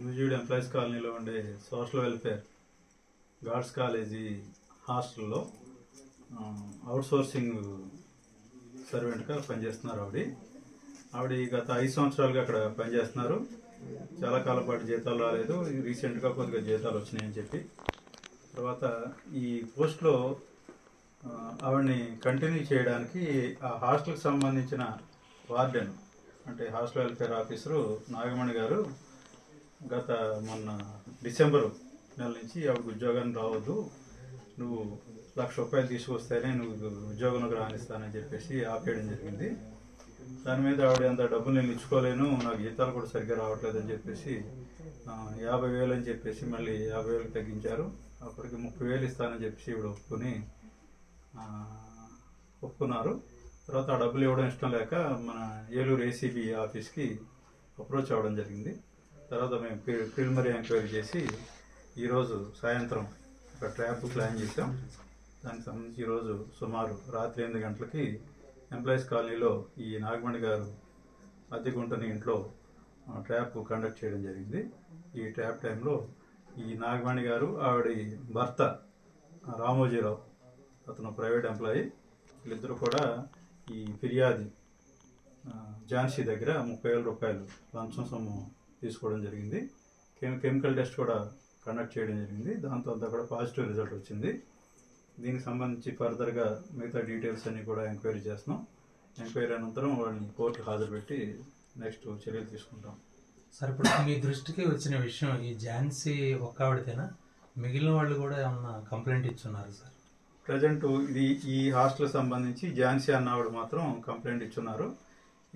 Speaker 13: నూజివీడు ఎంప్లాయీస్ కాలనీలో ఉండే సోషల్ వెల్ఫేర్ గార్డ్స్ కాలేజీ హాస్టల్లో అవుట్సోర్సింగ్ సర్వెంట్గా పనిచేస్తున్నారు. ఆవిడ గత 5 సంవత్సరాలుగా అక్కడ పనిచేస్తున్నారు. చాలా కాలం పాటు జీతాలు రాలేదు. రీసెంట్గా కొద్దిగా జీతాలు వచ్చినాయని చెప్పి తర్వాత ఈ పోస్ట్లో ఆవిడని కంటిన్యూ చేయడానికి ఆ హాస్టల్కి సంబంధించిన వార్డెన్ అంటే హాస్టల్ వెల్ఫేర్ ఆఫీసరు నాగమణి గారు గత మొన్న డిసెంబర్ నెల నుంచి ఆవిడకి ఉద్యోగాన్ని రావద్దు, నువ్వు 1,00,000 రూపాయలు తీసుకొస్తేనే నువ్వు ఉద్యోగంలోకి రాణిస్తానని చెప్పేసి ఆపేయడం జరిగింది. దాని మీద ఆవిడ అంత డబ్బులు నేను ఇచ్చుకోలేను, నాకు జీతాలు కూడా సరిగ్గా రావట్లేదని చెప్పేసి 50,000 అని చెప్పేసి మళ్ళీ 50,000 తగ్గించారు. అప్పటికి 30,000 ఇస్తానని చెప్పేసి ఇవిడ ఒప్పుకున్నారు. తర్వాత ఆ డబ్బులు ఇవ్వడం ఇష్టం లేక మన ఏలూరు ఏసీబీ ఆఫీస్కి అప్రోచ్ అవ్వడం జరిగింది. తర్వాత మేము ప్రిలిమినరీ ఎంక్వైరీ చేసి ఈరోజు సాయంత్రం ఒక ట్రాప్ ప్లాన్ చేసాం. దానికి సంబంధించి ఈరోజు సుమారు రాత్రి 8 గంటలకి ఎంప్లాయీస్ కాలనీలో ఈ నాగమణి గారు అద్దెకుంటున్న ఇంట్లో ట్రాప్ కండక్ట్ చేయడం జరిగింది. ఈ ట్రాప్ టైంలో ఈ నాగమణి గారు ఆవిడ భర్త రామోజీరావు, అతను ప్రైవేట్ ఎంప్లాయీ, వీళ్ళిద్దరూ కూడా ఈ ఫిర్యాది ఝాన్సీ దగ్గర 30,000 రూపాయలు లంచం సొమ్ము తీసుకోవడం జరిగింది. కెమికల్ టెస్ట్ కూడా కండక్ట్ చేయడం జరిగింది. దాంతో అంతా కూడా పాజిటివ్ రిజల్ట్ వచ్చింది. దీనికి సంబంధించి ఫర్దర్గా మిగతా డీటెయిల్స్ అన్నీ కూడా ఎంక్వైరీ చేస్తున్నాం. ఎంక్వైరీ అనంతరం వాళ్ళని కోర్టుకు హాజరుపెట్టి నెక్స్ట్ చర్యలు తీసుకుంటాం.
Speaker 14: సార్, ఇప్పుడు మీ దృష్టికి వచ్చిన విషయం ఈ ఝాన్సీ ఒక్కవిడితేనా, మిగిలిన వాళ్ళు కూడా ఏమన్నా కంప్లైంట్ ఇచ్చున్నారు సార్?
Speaker 13: ప్రజెంట్ ఇది ఈ హాస్టల్ సంబంధించి ఝాన్సీ అన్నవాడు మాత్రం కంప్లైంట్ ఇచ్చున్నారు.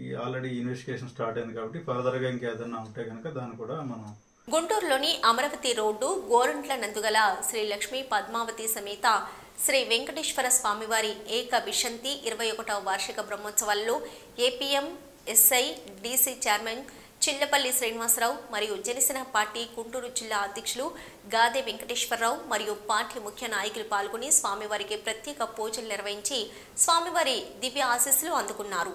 Speaker 13: ఈ ఆల్రెడీ ఇన్వెస్టిగేషన్ స్టార్ట్ అయింది కాబట్టి ఫర్దర్గా ఇంకేదన్నా ఉంటే కనుక దాన్ని కూడా మనం.
Speaker 1: గుంటూరులోని అమరావతి రోడ్డు గోరంట్ల నందుగల శ్రీ లక్ష్మీ పద్మావతి సమేత శ్రీ వెంకటేశ్వర స్వామివారి ఏక విశంతి 21వ వార్షిక బ్రహ్మోత్సవాల్లో APM SI DC chairman Chillapalli Srinivasarao మరియు జనసేన పార్టీ గుంటూరు జిల్లా అధ్యక్షులు గాదే వెంకటేశ్వరరావు మరియు పార్టీ ముఖ్య నాయకులు పాల్గొని స్వామివారికి ప్రత్యేక పూజలు నిర్వహించి స్వామివారి దివ్య ఆశీస్సులు అందుకున్నారు.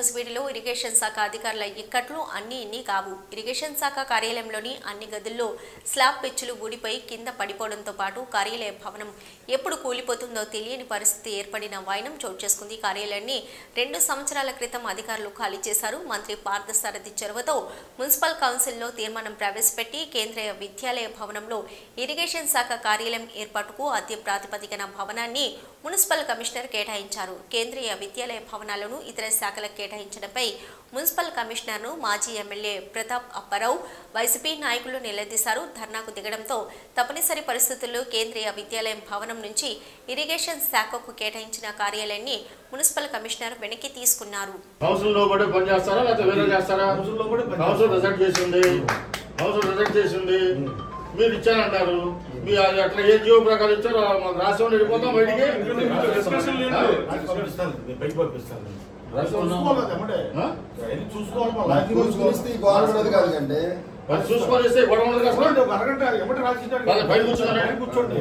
Speaker 1: నూసివీడిలో ఇరిగేషన్ శాఖ అధికారుల ఇక్కట్లు అన్ని ఇన్ని కావు. ఇరిగేషన్ శాఖ కార్యాలయంలోని అన్ని గదుల్లో స్లాబ్ పెచ్చులు ఊడిపోయి కింద పడిపోవడంతో పాటు కార్యాలయ భవనం ఎప్పుడు కూలిపోతుందో తెలియని పరిస్థితి ఏర్పడిన వైనం చోటు చేసుకుంది. కార్యాలయాన్ని 2 సంవత్సరాల క్రితం అధికారులు ఖాళీ చేశారు. మంత్రి పార్థసారథి చొరవతో మున్సిపల్ కౌన్సిల్లో తీర్మానం ప్రవేశపెట్టి కేంద్రీయ విద్యాలయ భవనంలో ఇరిగేషన్ శాఖ కార్యాలయం ఏర్పాటుకు అద్దె ప్రాతిపదికన భవనాన్ని మున్సిపల్ కమిషనర్ కేటాయించారు. కేంద్రీయ విద్యాలయ భవనాలను ఇతర శాఖలకు కేటాయించడంపై మున్సిపల్ కమిషనర్ను మాజీ ఎమ్మెల్యే ప్రతాప్ అప్పారావు వైసీపీ నాయకులు నిలదీశారు. ధర్నాకు దిగడంతో తప్పనిసరి పరిస్థితుల్లో కేంద్రీయ విద్యాలయం భవనం నుంచి ఇరిగేషన్ శాఖకు కేటాయించిన కార్యాలయాన్ని మున్సిపల్ కమిషనర్ వెనక్కి తీసుకున్నారు.
Speaker 15: మీరు ఇచ్చారంటారు, మీ అట్లా ఏ జీవో ప్రకారం ఇచ్చారో మాకు రాసి వెళ్ళిపోతాం బయటికి. చూసుకొని ఇస్తే గొడవ ఉండదు కదా, బయట కూర్చోండి.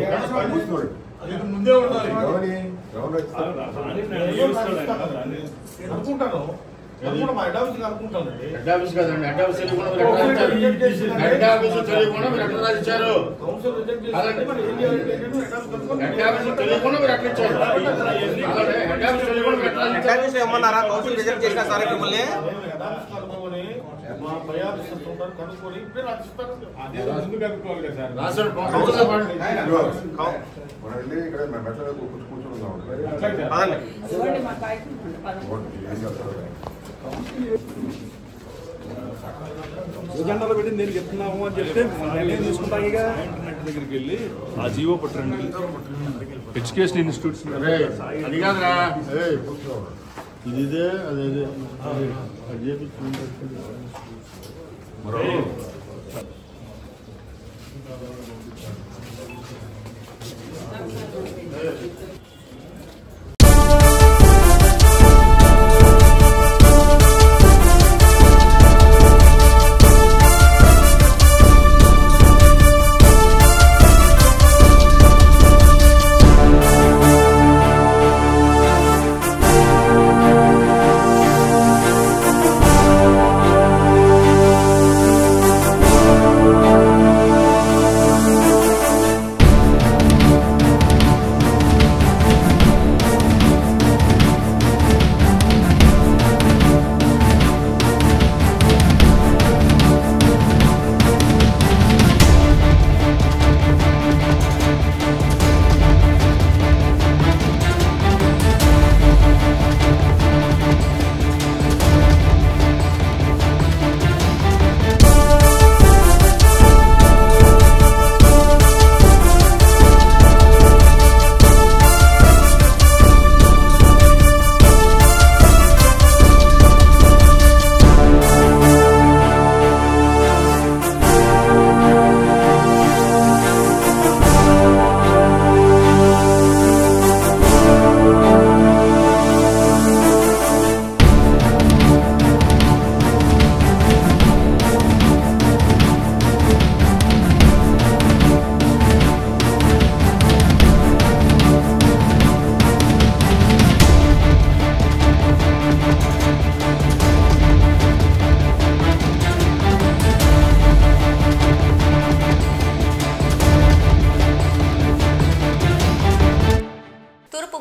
Speaker 15: ముందే ఉండాలి అనుకుంటాను. హెడ్ ఆఫీస్ కదండి, హెడ్ ఆఫీస్ తెలియకుండా హెడ్ ఆఫీస్ తెలియకుండా మీరు ఎట్లా రాసిచ్చారు? హెడ్ ఆఫీస్ తెలియకుండా మీరు ఎట్లా ఇచ్చారు? హెడ్ ఆఫీస్ తెలియకుండా మీరు ఎట్లా
Speaker 11: ఏమన్నారా? కౌన్సిల్ రిజెక్ట్ చేసిన సార్ మిమ్మల్ని
Speaker 16: జెండాలో పెట్టి నేను చెప్తున్నాము అని చెప్తే నేను తీసుకుంటాను. ఇక ఇంటర్నెట్ దగ్గరికి వెళ్ళి ఆ జీవో పట్టండి. ఎడ్యుకేషన్ ఇన్స్టిట్యూట్స్
Speaker 15: అది కాదురా, ఇదే అదే మరో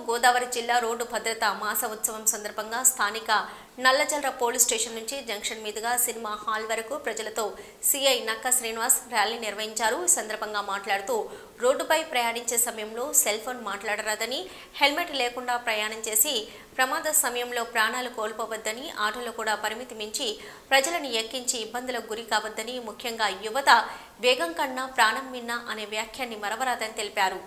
Speaker 1: గోదావరి జిల్లా రోడ్డు భద్రతా మాస ఉత్సవం సందర్భంగా స్థానిక నల్లజల్ర పోలీస్ స్టేషన్ నుంచి జంక్షన్ మీదుగా సినిమా హాల్ వరకు ప్రజలతో సిఐ నక్క శ్రీనివాస్ ర్యాలీ నిర్వహించారు. ఈ సందర్భంగా మాట్లాడుతూ రోడ్డుపై ప్రయాణించే సమయంలో సెల్ ఫోన్ మాట్లాడరాదని, హెల్మెట్ లేకుండా ప్రయాణం చేసి ప్రమాద సమయంలో ప్రాణాలు కోల్పోవద్దని, ఆటోలో కూడా పరిమితి మించి ప్రజలను ఎక్కించి ఇబ్బందులకు గురి కావద్దని, ముఖ్యంగా యువత వేగం కన్నా ప్రాణం మిన్న అనే వ్యాఖ్యాన్ని మరవరాదని తెలిపారు.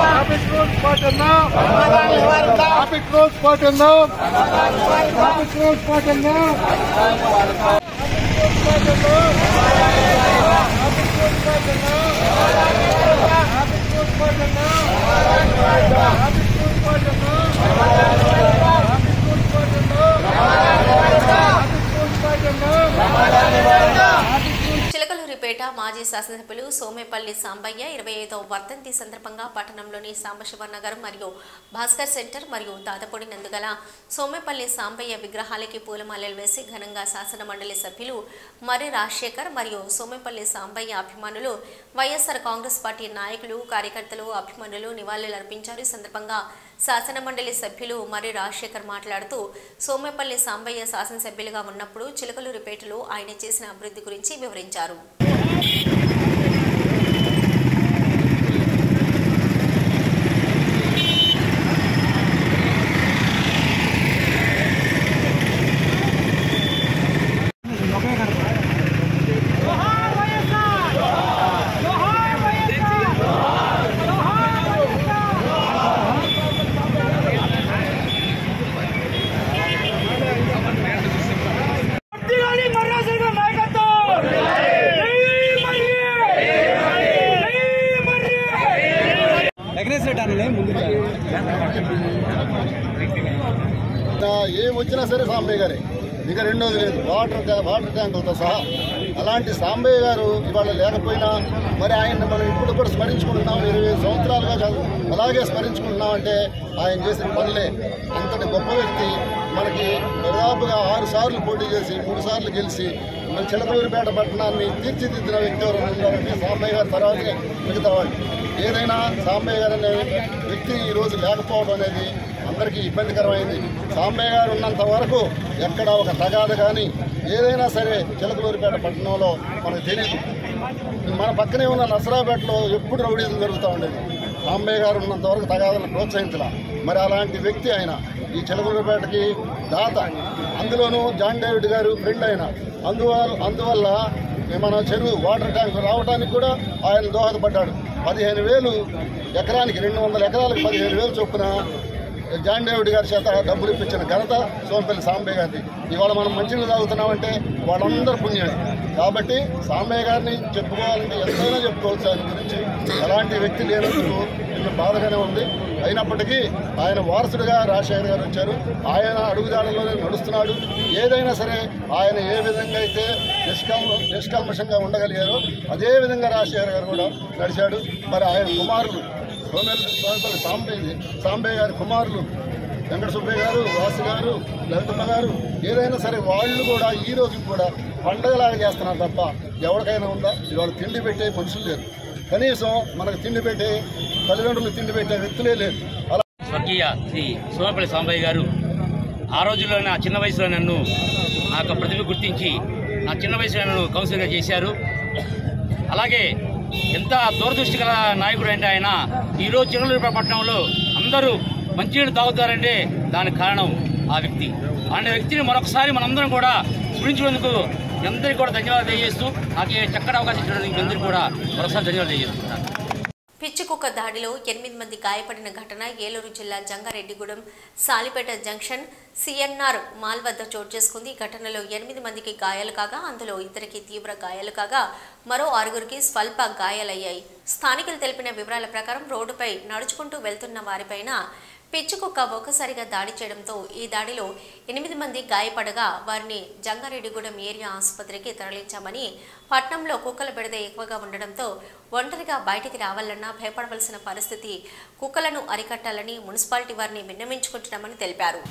Speaker 15: Traffic rules,
Speaker 1: చిలకలూరిపేట మాజీ శాసనసభ్యులు సోమేపల్లి సాంబయ్య 25వ వర్ధంతి సందర్భంగా పట్టణంలోని సాంబశివ నగర్ మరియు భాస్కర్ సెంటర్ మరియు దాదపొడి నందుగల సోమేపల్లి సాంబయ్య విగ్రహాలకి పూలమాలలు వేసి ఘనంగా శాసన మండలి సభ్యులు మర్రి రాజశేఖర్ మరియు సోమేపల్లి సాంబయ్య అభిమానులు వైఎస్ఆర్ కాంగ్రెస్ పార్టీ నాయకులు కార్యకర్తలు అభిమానులు నివాళులర్పించారు. ఈ సందర్భంగా శాసన మండలి సభ్యులు మర్రి రాజశేఖర్ మాట్లాడుతూ సోమేపల్లి సాంబయ్య శాసనసభ్యులుగా ఉన్నప్పుడు చిలకలూరిపేటలో ఆయన చేసిన అభివృద్ధి గురించి వివరించారు.
Speaker 17: ఏం వచ్చినా సరే సాంబయ్య గారే, ఇక రెండోది లేదు. వాటర్ ట్యాంకులతో సహా అలాంటి సాంబయ్య గారు ఇవాళ లేకపోయినా మరి ఆయన్ని మనం ఇప్పుడు కూడా స్మరించుకుంటున్నాం. 20 సంవత్సరాలుగా అలాగే స్మరించుకుంటున్నాం అంటే ఆయన చేసిన పనులే. అంతటి గొప్ప వ్యక్తి. మనకి దాదాపుగా 6 సార్లు పోటీ చేసి 3 సార్లు గెలిచి మన చిలకలూరిపేట పట్టణాన్ని తీర్చిదిద్దిన వ్యక్తి ఎవరు ఉన్నారంటే సాంబయ్య గారి తర్వాతే మిగతా వాళ్ళు. ఏదైనా సాంబయ్య గారు అనే వ్యక్తి ఈరోజు లేకపోవడం అనేది అందరికీ ఇబ్బందికరమైంది. సాంబయ్య గారు ఉన్నంత వరకు ఎక్కడ ఒక తగాద కానీ ఏదైనా సరే చిలకలూరిపేట పట్టణంలో మనకు తెలియదు. మన పక్కనే ఉన్న నసరాపేటలో ఎప్పుడు రౌడీజం జరుగుతూ ఉండేది. సాంబయ్య గారు ఉన్నంత వరకు తగాదలను ప్రోత్సహించలా. మరి అలాంటి వ్యక్తి ఆయన ఈ చిలకలూరిపేటకి దాత. అందులోనూ జాన్ డేవిడ్ గారు ఫ్రెండ్ ఆయన. అందువల్ల మన చెరువు వాటర్ ట్యాంక్ రావడానికి కూడా ఆయన దోహదపడ్డాడు. 15,000 ఎకరానికి 200 ఎకరాలకు 15,000 చొప్పున జాన్ డేవిడ్ గారి చేత డబ్బులు ఇప్పించిన ఘనత సోమపల్లి సాంబయ్య గారిది. ఇవాళ మనం మంచినీళ్ళు తాగుతున్నామంటే వాళ్ళందరూ పుణ్యాలు. కాబట్టి సాంబయ్య గారిని చెప్పుకోవాలంటే ఎంతైనా చెప్పుకోవచ్చు. ఆయన గురించి ఎలాంటి వ్యక్తి లేనందుకు కొంచెం బాధగానే ఉంది. అయినప్పటికీ ఆయన వారసుడిగా రాజశేఖర్ గారు వచ్చారు. ఆయన అడుగుదాడుల్లోనే నడుస్తున్నాడు. ఏదైనా సరే ఆయన ఏ విధంగా అయితే నిష్కల్మషంగా ఉండగలిగారో అదేవిధంగా రాజశేఖర్ గారు కూడా నడిచాడు. మరి ఆయన కుమారులు సోమపల్లి సాంబయ్య గారి కుమారులు వెంకట సుబ్బయ్య గారు, వాసు గారు, లలితమ్మ గారు ఏదైనా సరే వాళ్ళు కూడా ఈ రోజు కూడా పండగలాగా చేస్తున్నారు తప్ప ఎవరికైనా ఉందా? ఇవాళ తిండి పెట్టే మనుషులు లేరు. కనీసం మనకు తిండి పెట్టే తల్లిదండ్రులు తిండి పెట్టే వ్యక్తులే లేరు. అలా
Speaker 18: స్వర్గీయ శ్రీ సోమపల్లి సాంబయ్య గారు ఆ రోజుల్లో నా చిన్న వయసులో నన్ను నా యొక్క ప్రతిభ గుర్తించి నా చిన్న వయసులో నన్ను కౌన్సిలర్గా చేశారు. అలాగే ఎంత దూరదృష్టి గల నాయకుడు అంటే ఆయన ఈరోజు చిలకలూరిపేట పట్టణంలో అందరూ మంచినీళ్ళు తాగుతారంటే దానికి కారణం ఆ వ్యక్తి. అలాంటి వ్యక్తిని మరొకసారి మనందరం కూడా స్మరించుకునేందుకు అందరికీ కూడా ధన్యవాదాలు తెలియజేస్తూ నాకు చక్కటి అవకాశం ఇచ్చినందుకు అందరికీ కూడా మరొకసారి ధన్యవాదాలు తెలియజేస్తున్నాను.
Speaker 1: పిచ్చి కుక్క దాడిలో 8 మంది గాయపడిన ఘటన ఏలూరు జిల్లా Jangareddygudem Salipeta junction CNR mall వద్ద చోటు చేసుకుంది. ఈ ఘటనలో 8 మందికి గాయాలు కాగా అందులో ఇద్దరికి తీవ్ర గాయాలు కాగా మరో 6గురికి స్వల్ప గాయాలయ్యాయి. స్థానికులు తెలిపిన వివరాల ప్రకారం రోడ్డుపై నడుచుకుంటూ వెళ్తున్న వారిపైన పిచ్చుకుక్క ఒక్కసారిగా దాడి చేయడంతో ఈ దాడిలో 8 మంది గాయపడగా వారిని జంగారెడ్డిగూడెం ఏరియా ఆసుపత్రికి తరలించామని, పట్నంలో కుక్కల బెడద ఎక్కువగా ఉండడంతో ఒంటరిగా బయటికి రావాలన్నా భయపడవలసిన పరిస్థితి, కుక్కలను అరికట్టాలని మున్సిపాలిటీ వారిని విన్నవించుకుంటున్నామని తెలిపారు.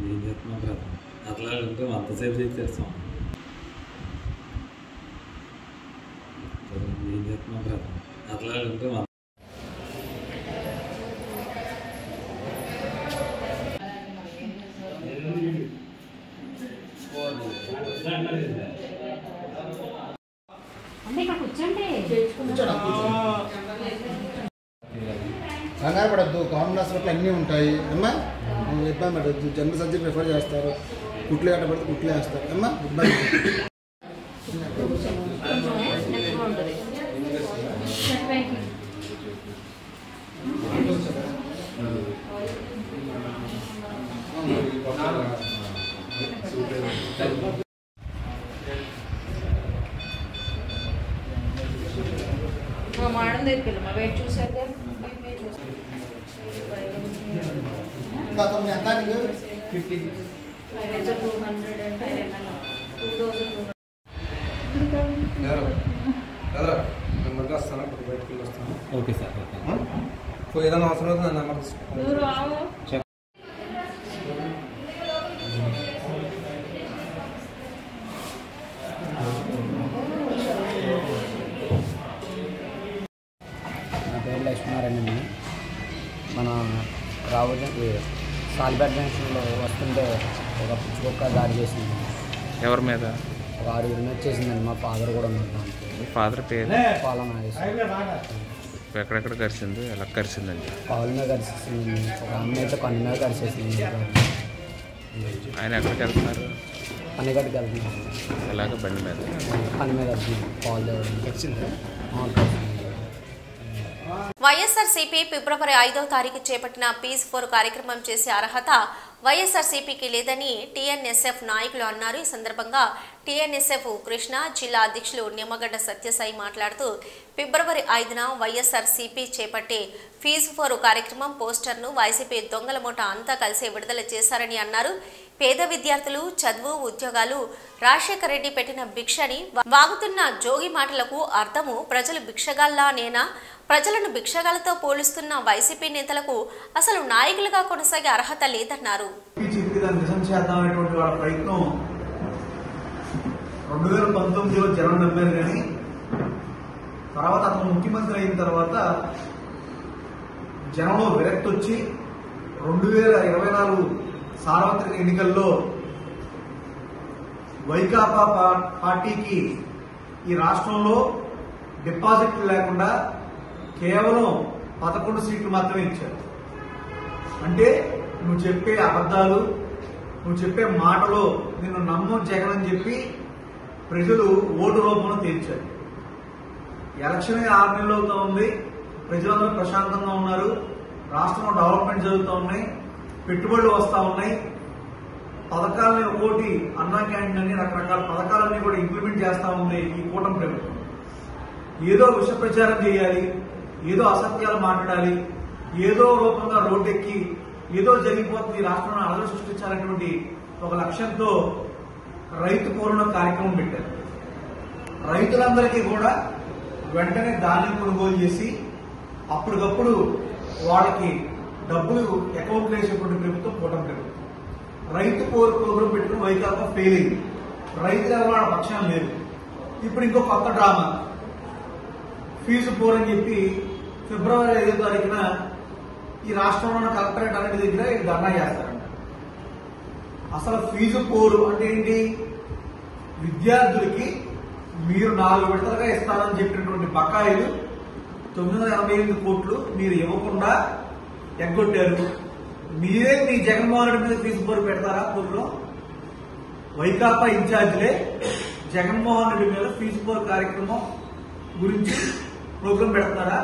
Speaker 19: ఏం చేస్తున్నాం కదా అట్లా ఉంటే అంతసేపు చేస్తాం. ఏం చేస్తున్నాం కదా అట్లా ఉంటే
Speaker 17: బాధపడద్దు, గవర్నమెంట్ హాస్పిటల్ అన్నీ ఉంటాయి అమ్మా. ఇబ్బంది పడద్దు, జనరల్ సర్జరీ ప్రిఫర్ చేస్తారు, కుట్లు గట్ట పడితే కుట్లు వేస్తారు అమ్మా. ఇబ్బంది
Speaker 20: మేడం దగ్గరికి వెళ్ళమ్మా. వెయిట్ చూసాక
Speaker 21: ఓకే సార్. ఏదైనా అవసరం అవుతుంది నెంబర్
Speaker 22: లక్ష్మీనారాయణ. మన రావుజీ సాల్బేట్ జంక్షన్లో వస్తుంటే ఒక పిచ్చుకొక్క దాడి చేసింది.
Speaker 23: ఎవరి మీద?
Speaker 22: ఒక 6 మీద చేసిందండి. మా ఫాదర్ కూడా ఉన్నారు.
Speaker 23: మీ ఫాదర్ పేరు?
Speaker 22: పాల నాగేశ్వర.
Speaker 23: ఎక్కడెక్కడ కరిచింది, ఎలా కరిచిందండి?
Speaker 22: పాల మీద కరిచేసింది. ఒక అమ్మాయి అయితే కన్ను మీద కరిచేసింది.
Speaker 23: ఆయన ఎక్కడికి వెళ్తున్నారు?
Speaker 22: పనిగట్టుకు వెళ్తున్నారు.
Speaker 23: ఎలాగ బండి మీద?
Speaker 22: పని మీద వెళ్తున్నారు. పాలు తేవడం కరిచింది.
Speaker 1: వైఎస్ఆర్సీపీ ఫిబ్రవరి 5వ తారీఖు చేపట్టిన పీస్ 4 కార్యక్రమం చేసే అర్హత వైఎస్ఆర్సీపీకి లేదని టీఎన్ఎస్ఎఫ్ నాయకులు అన్నారు. ఈ సందర్భంగా టీఎన్ఎస్ఎఫ్ కృష్ణా జిల్లా అధ్యక్షులు నిమ్మగడ్డ సత్యసాయి మాట్లాడుతూ ఫిబ్రవరి 5న వైఎస్ఆర్సీపీ చేపట్టే ఫీజు 4 కార్యక్రమం పోస్టర్ను వైసీపీ దొంగల మూట అంతా కలిసి విడుదల చేశారని అన్నారు. పేద విద్యార్థులు చదువు ఉద్యోగాలు రాజశేఖర రెడ్డి పెట్టిన భిక్షని వాగుతున్న జోగి మాటలకు అర్థము ప్రజలు భిక్షగాల్లానేనా? ప్రజలను భిక్షగాలతో పోలుస్తున్న వైసీపీ నేతలకు అసలు నాయకులుగా కొనసాగే అర్హత లేదన్నారు.
Speaker 24: నిజం చేద్దామనేటువంటి వాళ్ళ ప్రయత్నం 2019లో జనం నమ్మారు. కానీ తర్వాత అతను ముఖ్యమంత్రి అయిన తర్వాత జనంలో విరక్తి వచ్చి 2024 సార్వత్రిక ఎన్నికల్లో వైకాపా పార్టీకి ఈ రాష్ట్రంలో డిపాజిట్లు లేకుండా కేవలం 11 సీట్లు మాత్రమే ఇచ్చారు. అంటే నువ్వు చెప్పే అబద్ధాలు, నువ్వు చెప్పే మాటలు నిన్ను నమ్మం జగన్ అని చెప్పి ప్రజలు ఓటు రూపంలో తేల్చారు. ఎలక్షన్ 6 నెలలు అవుతా ఉంది. ప్రజలందరూ ప్రశాంతంగా ఉన్నారు. రాష్ట్రంలో డెవలప్మెంట్ జరుగుతూ ఉన్నాయి, పెట్టుబడులు వస్తూ ఉన్నాయి. పథకాలని ఒక్కోటి అన్నా క్యాంటీన్ అని రకరకాల పథకాలన్నీ కూడా ఇంప్లిమెంట్ చేస్తూ ఉంది ఈ కూటమి ప్రభుత్వం. ఏదో విష ప్రచారం చేయాలి, ఏదో అసత్యాలు మాట్లాడాలి, ఏదో రూపంగా రోడ్డెక్కి ఏదో జరిగిపోతుంది రాష్ట్రంలో అలలు సృష్టించాలనేటువంటి ఒక లక్ష్యంతో రైతు పూరణ కార్యక్రమం పెట్టారు. రైతులందరికీ కూడా వెంటనే ధాన్యం కొనుగోలు చేసి అప్పటికప్పుడు వాళ్ళకి డబ్బులు అకౌంట్లో వేసేటువంటి ప్రభుత్వం కూటమి ప్రభుత్వం. రైతు పోరు ప్రోగ్రాం పెట్టుకుని వైకాపా ఫెయిల్ అయింది. రైతులు ఎవరు వాళ్ళ పక్షాన లేదు. ఇప్పుడు ఇంకో కొత్త డ్రామా ఫీజు పోరని చెప్పి ఫిబ్రవరి 5వ తారీఖున ఈ రాష్ట్రంలో ఉన్న కలెక్టరేట్ అన్నిటి దగ్గర ధర్నా చేస్తారంట. అసలు ఫీజు పోరు అంటే ఏంటి? విద్యార్థులకి మీరు 4 విడతలుగా ఇస్తారని చెప్పినటువంటి బకాయిలు 988 కోట్లు మీరు ఇవ్వకుండా ఎగ్గొట్టారు. మీరే మీ జగన్మోహన్ రెడ్డి మీద ఫీజు పోరు పెడతారా? కోర్టులో వైకాపా ఇన్ఛార్జిలే జగన్మోహన్ రెడ్డి మీద ఫీజు పోరు కార్యక్రమం గురించి ప్రోగ్రాం పెడతారా?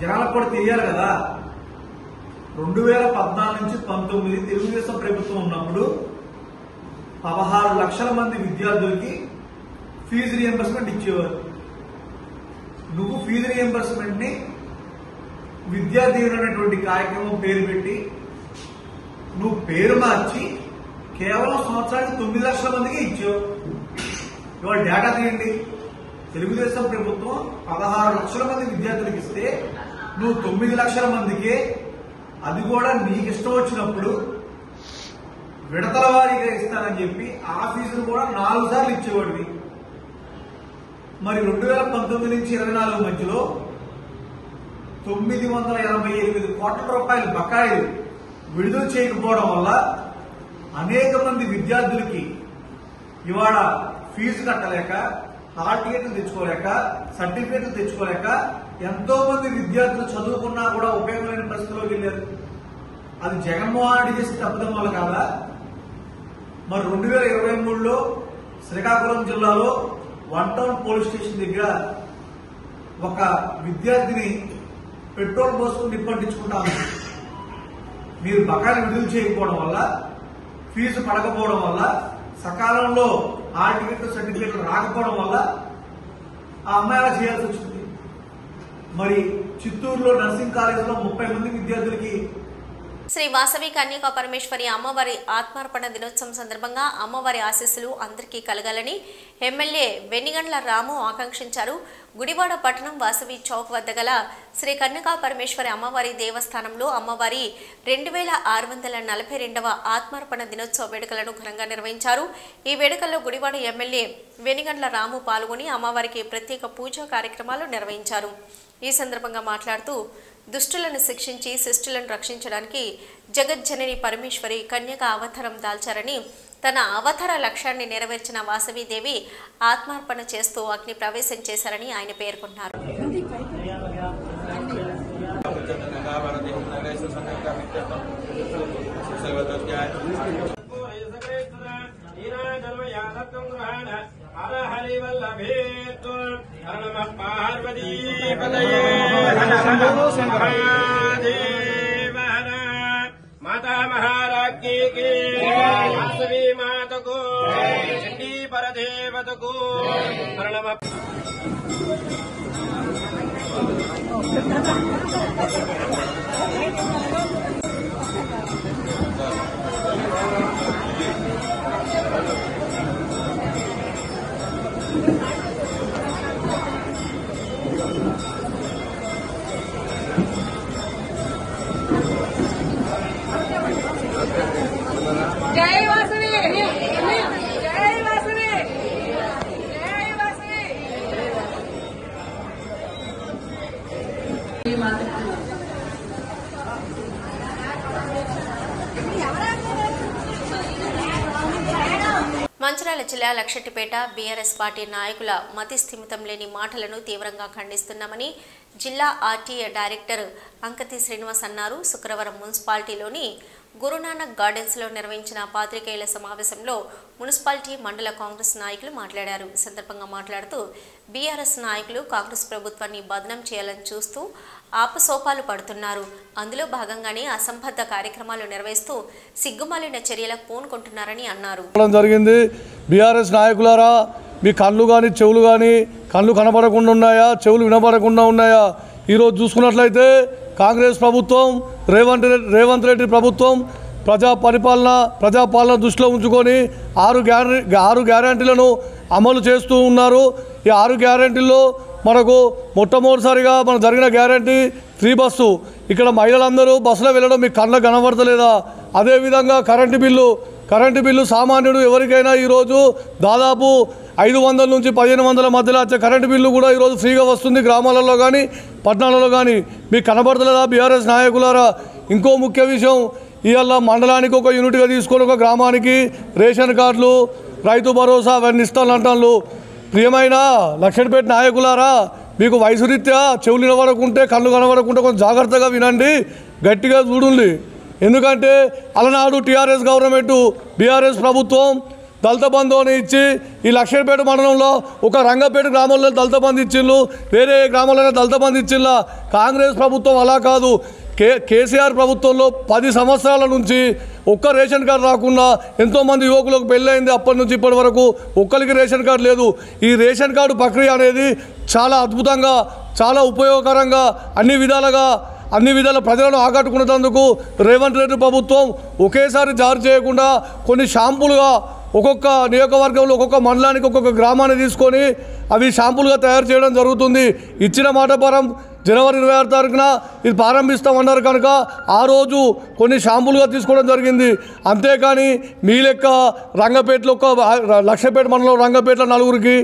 Speaker 24: జనాలకు కూడా తెలియాలి కదా. 2014 నుంచి 19 తెలుగుదేశం ప్రభుత్వం ఉన్నప్పుడు 16 లక్షల మంది విద్యార్థులకి ఫీజు రియంబర్స్మెంట్ ఇచ్చేవారు. నువ్వు ఫీజు రియంబర్స్మెంట్ ని విద్యార్థి అనేటువంటి కార్యక్రమం పేరు పెట్టి నువ్వు పేరు మార్చి కేవలం సంవత్సరానికి 9 లక్షల మందికి ఇచ్చావు. ఇవాళ డేటా తీయండి. తెలుగుదేశం ప్రభుత్వం 16 లక్షల మంది విద్యార్థులకు ఇస్తే నువ్వు 9 లక్షల మందికే, అది కూడా నీకు ఇష్టం వచ్చినప్పుడు విడతల వారీగా ఇస్తానని చెప్పి ఆ ఫీజును కూడా 4 సార్లు ఇచ్చేవాడివి. మరి 2019 నుంచి 24 మధ్యలో 988 కోట్ల రూపాయల బకాయిలు విడుదల చేయకపోవడం వల్ల అనేక మంది విద్యార్థులకి ఇవాళ ఫీజు కట్టలేక, హాల్ టికెట్లు తెచ్చుకోలేక, సర్టిఫికెట్లు తెచ్చుకోలేక ఎంతో మంది విద్యార్థులు చదువుకున్నా కూడా ఉపయోగం లేని పరిస్థితిలోకి వెళ్ళారు. అది జగన్మోహన్ రెడ్డి చేసిన తప్పిదం వల్ల కాదా? మరి 2023లో శ్రీకాకుళం జిల్లాలో 1 టౌన్ పోలీస్ స్టేషన్ దగ్గర ఒక విద్యార్థిని పెట్రోల్ పోసుకుని నిప్పంటించుకుంటాను. మీరు బకాయిలు విడుదల చేయకపోవడం వల్ల, ఫీజు పడకపోవడం వల్ల, సకాలంలో హాల్ టికెట్ సర్టిఫికేట్లు రాకపోవడం వల్ల ఆ అమ్మాయి అలా చేయాల్సి వచ్చింది. మరి చిత్తూరులో నర్సింగ్ కాలేజీలో 30 మంది విద్యార్థులకి
Speaker 1: శ్రీ వాసవి కన్యకా పరమేశ్వరి అమ్మవారి ఆత్మార్పణ దినోత్సవం సందర్భంగా అమ్మవారి ఆశీస్సులు అందరికీ కలగాలని ఎమ్మెల్యే వెనిగండ్ల రాము ఆకాంక్షించారు. గుడివాడ పట్టణం వాసవి చౌక్ వద్ద గల శ్రీ కన్యకా పరమేశ్వరి అమ్మవారి దేవస్థానంలో అమ్మవారి 2642వ ఆత్మార్పణ దినోత్సవ వేడుకలను ఘనంగా నిర్వహించారు. ఈ వేడుకల్లో గుడివాడ ఎమ్మెల్యే వెనిగండ్ల రాము పాల్గొని అమ్మవారికి ప్రత్యేక పూజా కార్యక్రమాలు నిర్వహించారు. ఈ సందర్భంగా మాట్లాడుతూ దుష్టులను శిక్షించి శిష్టులను రక్షించడానికి జగజ్జనని పరమేశ్వరి కన్యక అవతారం దాల్చారని, తన అవతార లక్ష్యాన్ని నెరవేర్చిన వాసవీదేవి ఆత్మార్పణ చేస్తూ అగ్ని ప్రవేశం చేశారని ఆయన పేర్కొన్నారు.
Speaker 2: माता महाराज्ञी की वासवी माता को चंडी परदेवत को प्रणम
Speaker 3: जय वासवी जय वासवी जय वासवी।
Speaker 1: మంచిర్యాల జిల్లా లక్షటిపేట బీఆర్ఎస్ పార్టీ నాయకుల మతి స్థిమితం లేని మాటలను తీవ్రంగా ఖండిస్తున్నామని జిల్లా ఆర్టీఏ డైరెక్టర్ అంకతి శ్రీనివాస్ అన్నారు. శుక్రవారం మున్సిపాలిటీలోని గురునానక్ గార్డెన్స్ లో నిర్వహించిన పాత్రికేయుల సమావేశంలో మున్సిపాలిటీ మండల కాంగ్రెస్ నాయకులు మాట్లాడారు. ఈ సందర్భంగా మాట్లాడుతూ బీఆర్ఎస్ నాయకులు కాంగ్రెస్ ప్రభుత్వాన్ని బదనం చేయాలని చూస్తూ ఆపసోపాలు పడుతున్నారు. అందులో భాగంగానే అసంబద్ధ కార్యక్రమాలు నిర్వహిస్తూ సిగ్గుమాలిన చర్యలకు పూనుకుంటున్నారని అన్నారు.
Speaker 4: జరిగింది బీఆర్ఎస్ నాయకులారా, మీ కళ్ళు కానీ చెవులు కానీ కళ్ళు కనబడకుండా ఉన్నాయా, చెవులు వినబడకుండా ఉన్నాయా? ఈరోజు చూసుకున్నట్లయితే కాంగ్రెస్ ప్రభుత్వం రేవంత్ రెడ్డి ప్రభుత్వం ప్రజాపాలన దృష్టిలో ఉంచుకొని 6 గ్యారంటీలను అమలు చేస్తూ ఉన్నారు. ఈ 6 గ్యారంటీల్లో మనకు మొట్టమొదటిసారిగా మనకు జరిగిన గ్యారంటీ ఫ్రీ బస్సు. ఇక్కడ మహిళలందరూ బస్సులో వెళ్ళడం మీకు కళ్ళకు కనబడతలేదా? అదేవిధంగా కరెంటు బిల్లు సామాన్యుడు ఎవరికైనా ఈరోజు దాదాపు 500 నుంచి 1500 మధ్యలో వచ్చే కరెంటు బిల్లు కూడా ఈరోజు ఫ్రీగా వస్తుంది గ్రామాలలో కానీ పట్టణాలలో కానీ. మీకు కనబడతలేదా బీఆర్ఎస్ నాయకులారా? ఇంకో ముఖ్య విషయం, ఇవాళ మండలానికి ఒక యూనిట్గా తీసుకొని ఒక గ్రామానికి రేషన్ కార్డులు, రైతు భరోసా అవన్నీ ఇస్తానంటాను. ప్రియమైన లక్షడిపేట నాయకులారా, మీకు వయసు రీత్యా చెవులు వినబడకుంటే కళ్ళు కనబడకుంటే కొంచెం జాగ్రత్తగా వినండి, గట్టిగా చూడండి. ఎందుకంటే అలనాడు టీఆర్ఎస్ గవర్నమెంట్ బీఆర్ఎస్ ప్రభుత్వం దళిత బంధు అని ఇచ్చి ఈ లక్షడిపేట మండలంలో ఒక రంగపేట గ్రామంలో దళిత బంధు ఇచ్చిళ్ళు, వేరే గ్రామంలోనే దళిత బంధు ఇచ్చిళ్ళ. కాంగ్రెస్ ప్రభుత్వం అలా కాదు. కేసీఆర్ ప్రభుత్వంలో 10 సంవత్సరాల నుంచి ఒక్క రేషన్ కార్డు రాకుండా ఎంతోమంది యువకులకు పెళ్ళయింది. అప్పటి నుంచి ఇప్పటి వరకు ఒక్కరికి రేషన్ కార్డు లేదు. ఈ రేషన్ కార్డు ప్రక్రియ అనేది చాలా అద్భుతంగా, చాలా ఉపయోగకరంగా, అన్ని విధాల ప్రజలను ఆకట్టుకునేందుకు రేవంత్ రెడ్డి ప్రభుత్వం ఒకేసారి జారీ చేయకుండా కొన్ని షాంపులుగా ఒక్కొక్క నియోజకవర్గంలో ఒక్కొక్క మండలానికి ఒక్కొక్క గ్రామాన్ని తీసుకొని అవి షాంపులుగా తయారు చేయడం జరుగుతుంది. ఇచ్చిన మాట ప్రకారం జనవరి 26 తారీఖున ఇది ప్రారంభిస్తామన్నారు కనుక ఆ రోజు కొన్ని షాంపులుగా తీసుకోవడం జరిగింది. అంతేకాని మీ లెక్క రంగపేటలో లక్షపేట మండలం రంగపేటలో 4కి,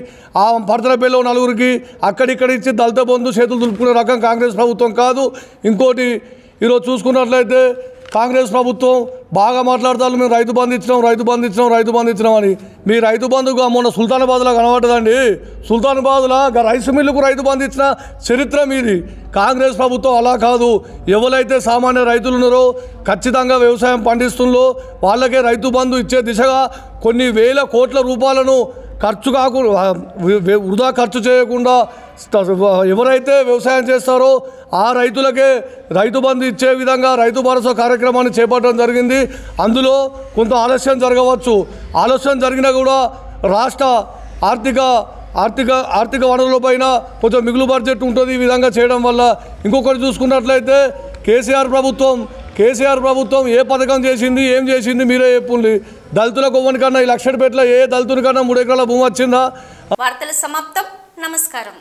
Speaker 4: ఆ పర్తనపల్లిలో 4కి అక్కడిక్కడ ఇచ్చి దళిత బంధు చేతులు దులుపుకునే రకం కాంగ్రెస్ ప్రభుత్వం కాదు. ఇంకోటి ఈరోజు చూసుకున్నట్లయితే కాంగ్రెస్ ప్రభుత్వం బాగా మాట్లాడతారు, మేము రైతు బంధు ఇచ్చినాం అని. మీ రైతు బంధుగా మొన్న సుల్తానాబాద్లో కనబడ్డదండి. సుల్తానాబాద్లో రైస్ మిల్లుకు రైతు బంధు ఇచ్చిన చరిత్ర మీది. కాంగ్రెస్ ప్రభుత్వం అలా కాదు. ఎవరైతే సామాన్య రైతులు ఉన్నారో, ఖచ్చితంగా వ్యవసాయం పండిస్తుందో వాళ్ళకే రైతు బంధు ఇచ్చే దిశగా కొన్ని వేల కోట్ల రూపాయలను ఖర్చు కాకుండా, వృధా ఖర్చు చేయకుండా ఎవరైతే వ్యవసాయం చేస్తారో ఆ రైతులకే రైతు బంధు ఇచ్చే విధంగా రైతు భరోసా కార్యక్రమాన్ని చేపట్టడం జరిగింది. అందులో కొంత ఆలస్యం జరగవచ్చు. ఆలస్యం జరిగినా కూడా రాష్ట్ర ఆర్థిక వనరులపైన కొంచెం మిగులు బడ్జెట్ ఉంటుంది. ఈ విధంగా చేయడం వల్ల ఇంకొకటి చూసుకున్నట్లయితే కేసీఆర్ ప్రభుత్వం ఏ పథకం చేసింది, ఏం చేసింది మీరే చెప్పుండి. దళితులకు ఒవ్వనికన్నా ఈ లక్షపేటలో ఏ దళితునికన్నా 3 ఎకరాల భూమి వచ్చిందా?
Speaker 1: వార్తల సమాప్తం. నమస్కారం.